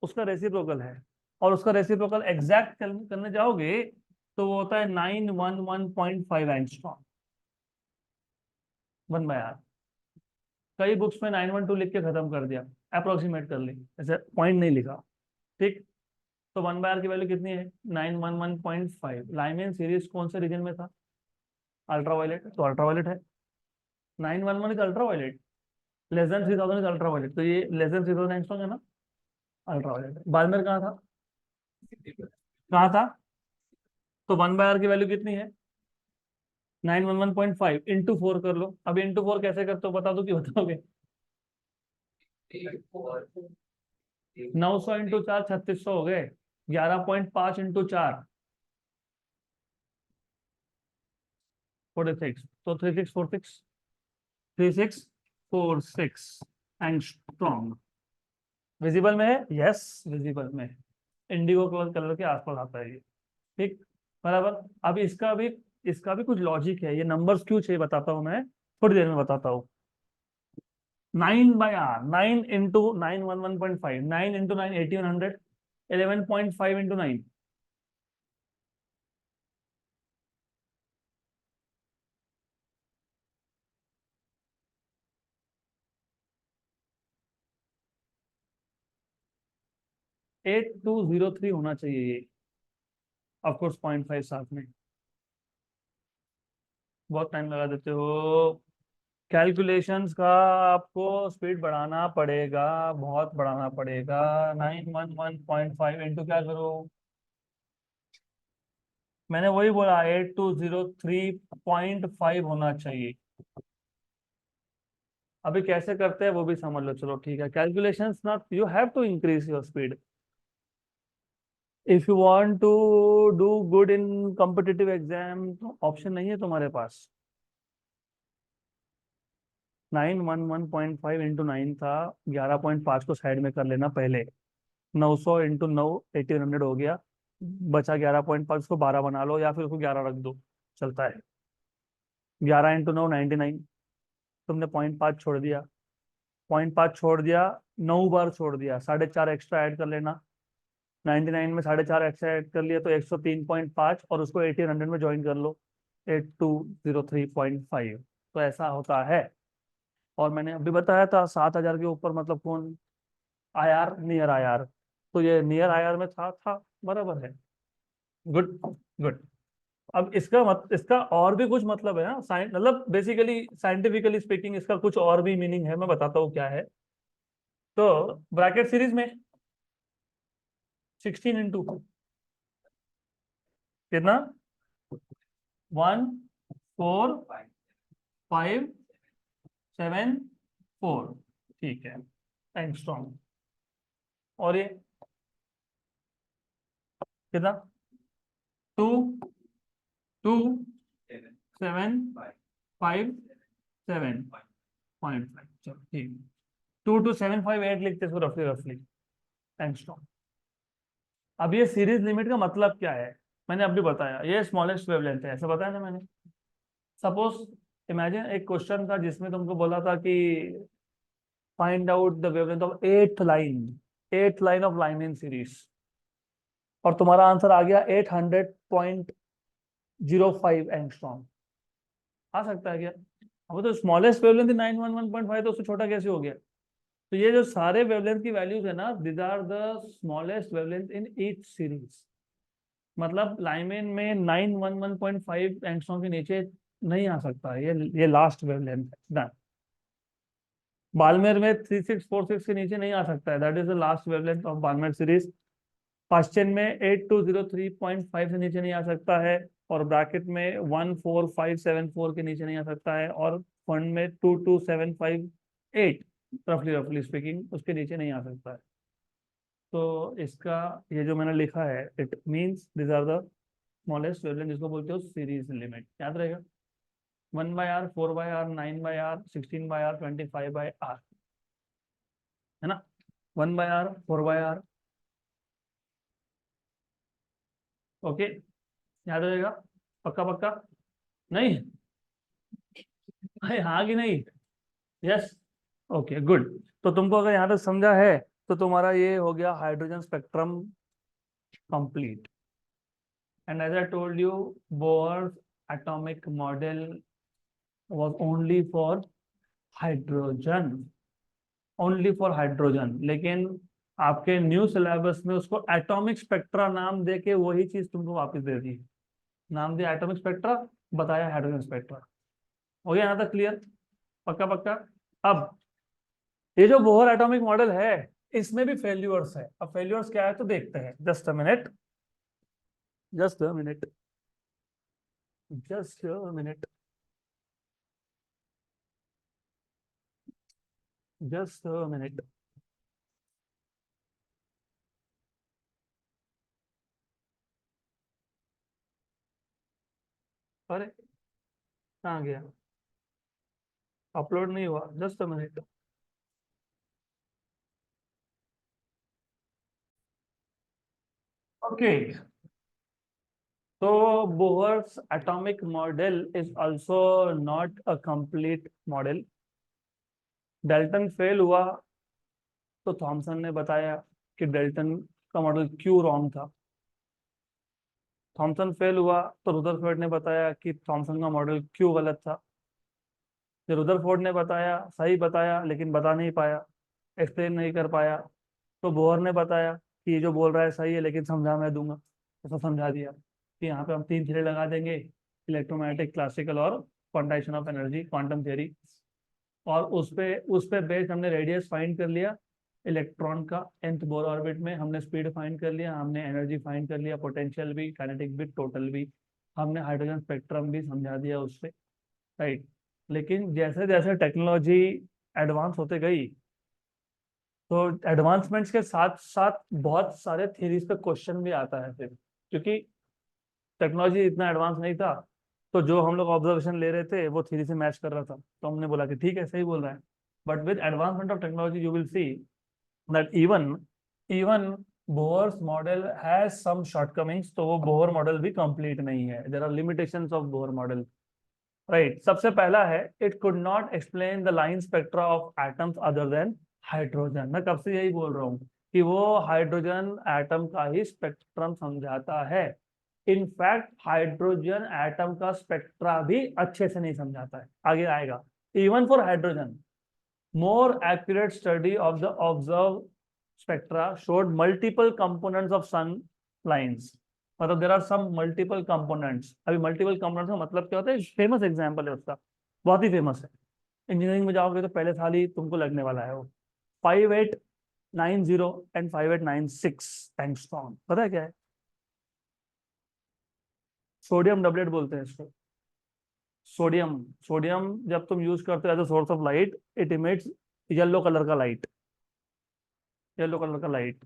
उसका रेसिप्रोकल है, और उसका रेसिप्रोकल एग्जैक्ट करने जाओगे तो वो होता है 911.5 एंगस्ट्रॉम। 1/r, कई बुक्स में 912 लिख के खत्म कर दिया, अप्रोक्सीमेट कर ली, ऐसे पॉइंट नहीं लिखा। ठीक, तो 1/r की वैल्यू कितनी है? 911.5। लाइमेन सीरीज कौन से रीजन में था? अल्ट्रावायलेट, तो अल्ट्रावायलेट है। 911 is ultraviolet, less than 3000 is ultraviolet, तो ये लेस देन 3000 एंगस्ट्रॉम है ना, अल्ट्रावायलेट। बाल्मेर कहाँ था? कहाँ था? तो 1/r की वैल्यू कितनी है? 911.5 इंटू 4 कर लो। अब इंटू 4 कैसे करते हो बता दो कि बताओगे? 900 इंटू 4 3600 हो गए। 11.5 इंटू 4 46, तो 3646, 3646 एंगस्ट्रॉम। विजिबल में है? यस, विजिबल में है। इंडिगो कलर के आसपास आता है ये। ठीक, बराबर। अब इसका भी कुछ लॉजिक है, ये नंबर्स क्यों चाहिए बताता हूँ मैं, थोड़ी देर में बताता हूँ। 9/r, 9 × 9 11.5, 9 × 9 8100, 11.5 × 9। 8203 होना चाहिए ये, ऑफकोर्स 0.5 साथ में। बहुत टाइम लगा देते हो कैलकुलेशंस का, आपको स्पीड बढ़ाना पड़ेगा, बहुत बढ़ाना पड़ेगा। 911.5 इंटू क्या करो, मैंने वही बोला 8203.5 होना चाहिए। अभी कैसे करते हैं वो भी समझ लो, चलो ठीक है। Calculations not, you have to increase your speed if you want to do good in competitive exam. Option नहीं है तुम्हारे पास। 911.5 इंटू 9 था, 11.5 को साइड में कर लेना पहले। 900 इंटू 9 1800 हो गया, बचा 11.5 को 12 बना लो या फिर उसको 11 रख दो, चलता है। 11 इंटू 9 99, तुमने 0.5 छोड़ दिया, 0.5 छोड़ दिया, 9 बार छोड़ दिया, 4.5 एक्स्ट्रा ऐड कर लेना। 99 में 4.5 एक्स्ट्रा ऐड कर लिया तो 103.5, और उसको 1800 में ज्वाइन कर लो, 8203.5। तो ऐसा होता है। और मैंने अभी बताया था 7,000 के ऊपर मतलब कौन, आईआर, नियर आईआर। तो ये नियर आईआर में था, बराबर है। Good, good. अब इसका और भी कुछ मतलब है ना, मतलब बेसिकली साइंटिफिकली स्पीकिंग इसका कुछ और भी मीनिंग है, मैं बताता हूँ क्या है। तो ब्रैकेट सीरीज में 16 इंटू कितना, 14574, ठीक है, एंगस्ट्रॉम। और ये कितना, 22757.5, चलो ठीक। 22758 लिखते इसको रफली रफली, एंगस्ट्रॉम। अब ये सीरीज लिमिट का मतलब क्या है, मैंने अभी बताया, ये स्मॉलेस्ट वेवलेंथ है, ऐसा बताया ना मैंने। सपोज इमेजिन एक क्वेश्चन था जिसमें तुमको बोला था कि find out the wavelength of eight line of line in series, और तुम्हारा आंसर आ गया 800.05 एंगस्ट्रॉम। आ सकता है क्या? अब तो स्मॉलेस्ट वेवलेंथ 911.5, तो उससे छोटा कैसे हो गया? तो ये जो सारे वेवलेंथ की वैल्यूज है ना, this are the smallest wavelength in each series. मतलब लाइमेन में 911.5 एंगस्ट्रॉम के नीचे नहीं आ सकता है, ये लास्ट वेवलेंथ है। बालमेर में 3646 के नीचे नहीं आ सकता है, that is the last wavelength of Balmer series. Question में 8203.5 से नीचे नहीं आ सकता है, और ब्रैकेट में 14574 के नीचे नहीं आ सकता है, और फंड में 22758, रफली रफली स्पीकिंग उसके नीचे नहीं आ सकता है। तो इसका ये जो मैंने लिखा है, it means this are the smallest wavelength, जिसको बोलते हो सीरीज लिमिट, याद रहेगा। 1/r, 4/r, 9/r, 16/r, 25/r, है ना। 1/r, 4/r, ओके, याद रहेगा, पक्का पक्का। नहीं, अरे हाँ कि नहीं? Yes, okay, good. तो तुमको अगर यहाँ तक समझा है तो तुम्हारा ये हो गया hydrogen spectrum complete. And as I told you, Bohr's atomic model was only for hydrogen, only for hydrogen. लेकिन आपके न्यू सिलेबस में उसको एटॉमिक स्पेक्ट्रा नाम दे के वही चीज तुमको वापस दे दी, नाम दिया एटॉमिक स्पेक्ट्रा, बताया हाइड्रोजन स्पेक्ट्रा। हो गया यहाँ तक क्लियर? पक्का पक्का। अब ये जो बोहर एटॉमिक मॉडल है, इसमें भी फेल्यूर्स है। अब फेल्यूर्स क्या है तो देखते हैं, just a minute, just a minute, just a minute, just a minute. अरे कहाँ गया, अपलोड नहीं हुआ, जस्ट अ मिनट। ओके, तो Bohr's atomic model is also not a complete model. Dalton fail हुआ तो थॉमसन ने बताया कि डाल्टन का मॉडल क्यों रॉन्ग था। थॉमसन फेल हुआ तो रुदरफोर्ड ने बताया कि थॉमसन का मॉडल क्यों गलत था। जो रुदरफोर्ड ने बताया सही बताया लेकिन बता नहीं पाया, एक्सप्लेन नहीं कर पाया, तो बोहर ने बताया कि ये जो बोल रहा है सही है लेकिन समझा मैं दूंगा। ऐसा समझा दिया कि यहाँ पे हम तीन थ्योरी लगा देंगे, इलेक्ट्रोमैग्नेटिक, क्लासिकल और quantization of energy, quantum theory. और उस पे बेस्ड हमने रेडियस फाइंड कर लिया इलेक्ट्रॉन का, nth बोर ऑर्बिट में हमने स्पीड फाइंड कर लिया, हमने एनर्जी फाइंड कर लिया, पोटेंशियल भी, काइनेटिक भी, टोटल भी। हमने हाइड्रोजन स्पेक्ट्रम भी समझा दिया उससे, राइट। लेकिन जैसे जैसे टेक्नोलॉजी एडवांस होते गई, तो एडवांसमेंट्स के साथ साथ बहुत सारे थ्योरीज पे क्वेश्चन भी आता है फिर, क्योंकि टेक्नोलॉजी इतना एडवांस नहीं था। तो जो हम लोग ऑब्जर्वेशन ले रहे थे वो थ्योरी से मैच कर रहा था, तो हमने बोला कि ठीक है सही बोल रहा है। But with advancement of technology you will see that even Bohr's model has some shortcomings, तो वो बोहर मॉडल भी कंप्लीट नहीं है। There are limitations of Bohr model, right. सबसे पहला है, it could not explain the line spectra of atoms other than hydrogen. मैं कब से यही बोल रहा हूँ कि वो हाइड्रोजन एटम का ही स्पेक्ट्रम समझाता है। इनफैक्ट हाइड्रोजन एटम का स्पेक्ट्रा भी अच्छे से नहीं समझाता है, आगे आएगा। Even for hydrogen, more accurate study of the observed spectra showed multiple components of sun lines। मतलब there are some multiple components. अभी मल्टीपल कंपोनेंट्स का मतलब क्या होता है, फेमस एग्जांपल है उसका, बहुत ही फेमस है। इंजीनियरिंग में जाओगे तो पहले साल ही तुमको लगने वाला है वो। 5890 एंड 5896 एंगस्ट्रॉम, पता है क्या है? सोडियम डबलेट बोलते हैं इसको। सोडियम सोडियम जब तुम यूज करते हो as a source of light, it emits yellow colour का लाइट, येलो कलर का लाइट।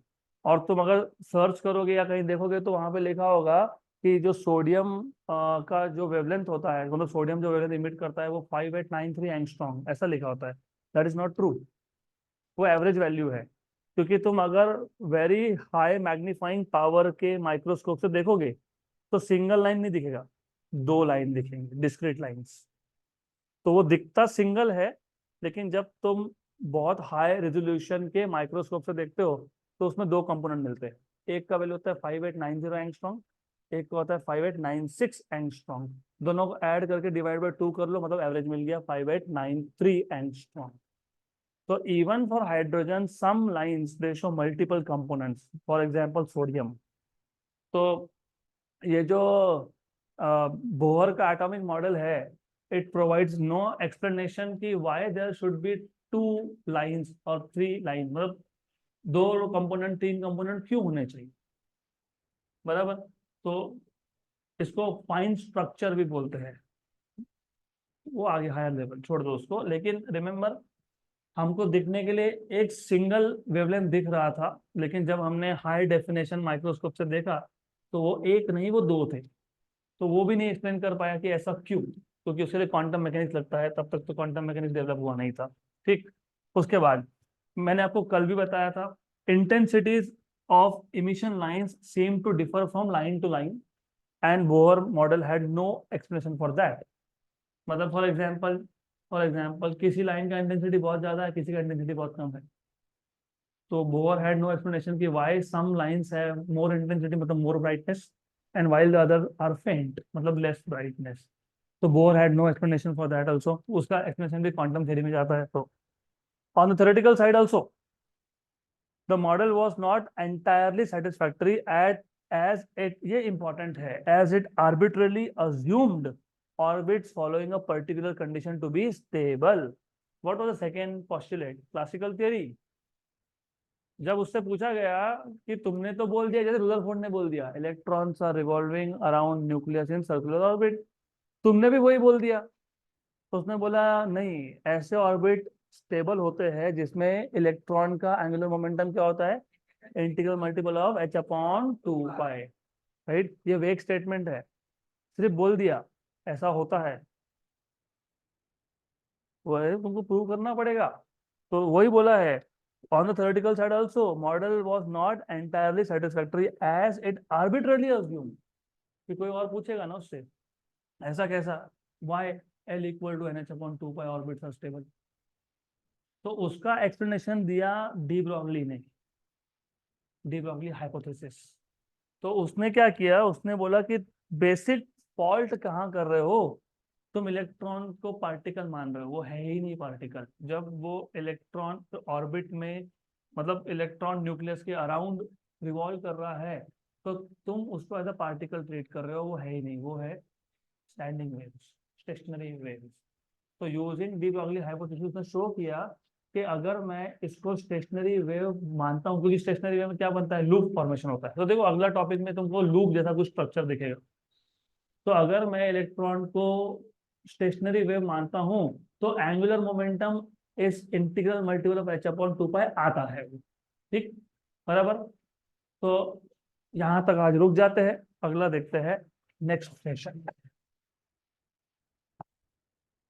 और तुम अगर सर्च करोगे या कहीं देखोगे तो वहां पे लिखा होगा कि जो सोडियम का जो वेवलेंथ होता है, मतलब सोडियम जो वेवलेंथ इमिट करता है वो 5893 एंगस्ट्रॉम, ऐसा लिखा होता है। दैट इज नॉट ट्रू, वो एवरेज वैल्यू है। क्योंकि तुम अगर वेरी हाई मैग्नीफाइंग पावर के माइक्रोस्कोप से देखोगे तो सिंगल लाइन नहीं दिखेगा, दो लाइन दिखेंगे, डिस्क्रीट लाइंस। तो वो दिखता सिंगल है, लेकिन जब तुम बहुत हाई रेजोल्यूशन के माइक्रोस्कोप से देखते हो तो उसमें दो कंपोनेंट मिलते हैं। एक का वैल्यू होता है 5890 एंगस्ट्रॉम, एक का होता है 5896 एंगस्ट्रॉम। दोनों को ऐड करके डिवाइड बाय 2 कर लो, मतलब एवरेज मिल गया 5893 एंगस्ट्रॉम। तो even for hydrogen some lines they show multiple components, for example sodium. तो ये जो बोहर का एटॉमिक मॉडल है, इट प्रोवाइड्स नो एक्सप्लेनेशन कि why there should be two lines और थ्री लाइन, मतलब दो कंपोनेंट तीन कंपोनेंट क्यों होने चाहिए, बराबर। तो इसको फाइन स्ट्रक्चर भी बोलते हैं। वो आगे हायर लेवल छोड़ दो उसको, लेकिन रिमेम्बर हमको दिखने के लिए एक सिंगल वेवलेंथ दिख रहा था, लेकिन जब हमने हाई डेफिनेशन माइक्रोस्कोप से देखा तो वो एक नहीं वो दो थे। तो वो भी नहीं एक्सप्लेन कर पाया कि ऐसा क्यों, क्योंकि उसके लिए क्वांटम मैकेनिक्स लगता है, तब तक तो क्वांटम मैकेनिक्स डेवलप हुआ नहीं था। ठीक। उसके बाद मैंने आपको कल भी बताया था, intensities of emission lines same to differ from line to line and Bohr model had no explanation for that. मतलब फॉर एग्जाम्पल किसी लाइन का इंटेंसिटी बहुत ज्यादा है, किसी का इंटेंसिटी बहुत कम है। तो बोहर हैड नो एक्सप्लेनेशन कि why some lines have more intensity, मतलब more brightness, and while the other are faint, मतलब लेस ब्राइटनेस। तो Bohr had no explanation for that also, उसका एक्सप्लेनेशन भी क्वांटम थ्योरी में जाता है। तो on the theoretical side also the model was not entirely satisfactory at as it, ये important है, as it arbitrarily assumed orbits following a particular condition to be stable। What was the second postulate? Classical theory। जब उससे पूछा गया कि तुमने तो बोल दिया, जैसे रुदरफोर्ड ने बोल दिया electrons are revolving around nucleus in circular orbit, तुमने भी वही बोल दिया। तो उसने बोला नहीं, ऐसे ऑर्बिट स्टेबल होते हैं जिसमें इलेक्ट्रॉन का एंगुलर मोमेंटम क्या होता है, integral multiple of h/2 pi, right. ये वेक स्टेटमेंट है, सिर्फ बोल दिया ऐसा होता है, वो तुमको प्रूव करना पड़ेगा। तो वही बोला है, On the theoretical side also, model was not entirely satisfactory as it arbitrarily assumed. कि कोई और पूछेगा ना उससे, ऐसा कैसा, why L equal to NH upon 2 pi orbits are stable, तो उसका एक्सप्लेनेशन दिया डी ब्रॉगली ने, डी ब्रॉगली हाइपोथेसिस। तो उसने क्या किया, उसने बोला कि बेसिक फॉल्ट कहाँ कर रहे हो, तुम इलेक्ट्रॉन को पार्टिकल मान रहे हो, वो है ही नहीं पार्टिकल। जब वो इलेक्ट्रॉन ऑर्बिट में, मतलब इलेक्ट्रॉन न्यूक्लियस के अराउंड रिवॉल्व कर रहा है, तो तुम उसको एज अ पार्टिकल ट्रीट कर रहे हो, वो है ही नहीं, वो है स्टैंडिंग वेव्स, स्टेशनरी वेव्स। तो यूजिंग डी ब्रॉगली हाइपोथेसिस ने शो किया कि अगर मैं इसको स्टेशनरी वेव मानता हूँ, क्योंकि स्टेशनरी वेव में क्या बनता है, लूप फॉर्मेशन होता है। तो देखो अगला टॉपिक में तुमको लूप जैसा कुछ स्ट्रक्चर दिखेगा। तो अगर मैं इलेक्ट्रॉन को स्टेशनरी वेव मानता हूं, तो एंगुलर मोमेंटम इस integral multiple of H upon 2 पाई आता है, ठीक, बराबर। तो यहां तक आज रुक जाते हैं, अगला देखते हैं नेक्स्ट सेशन।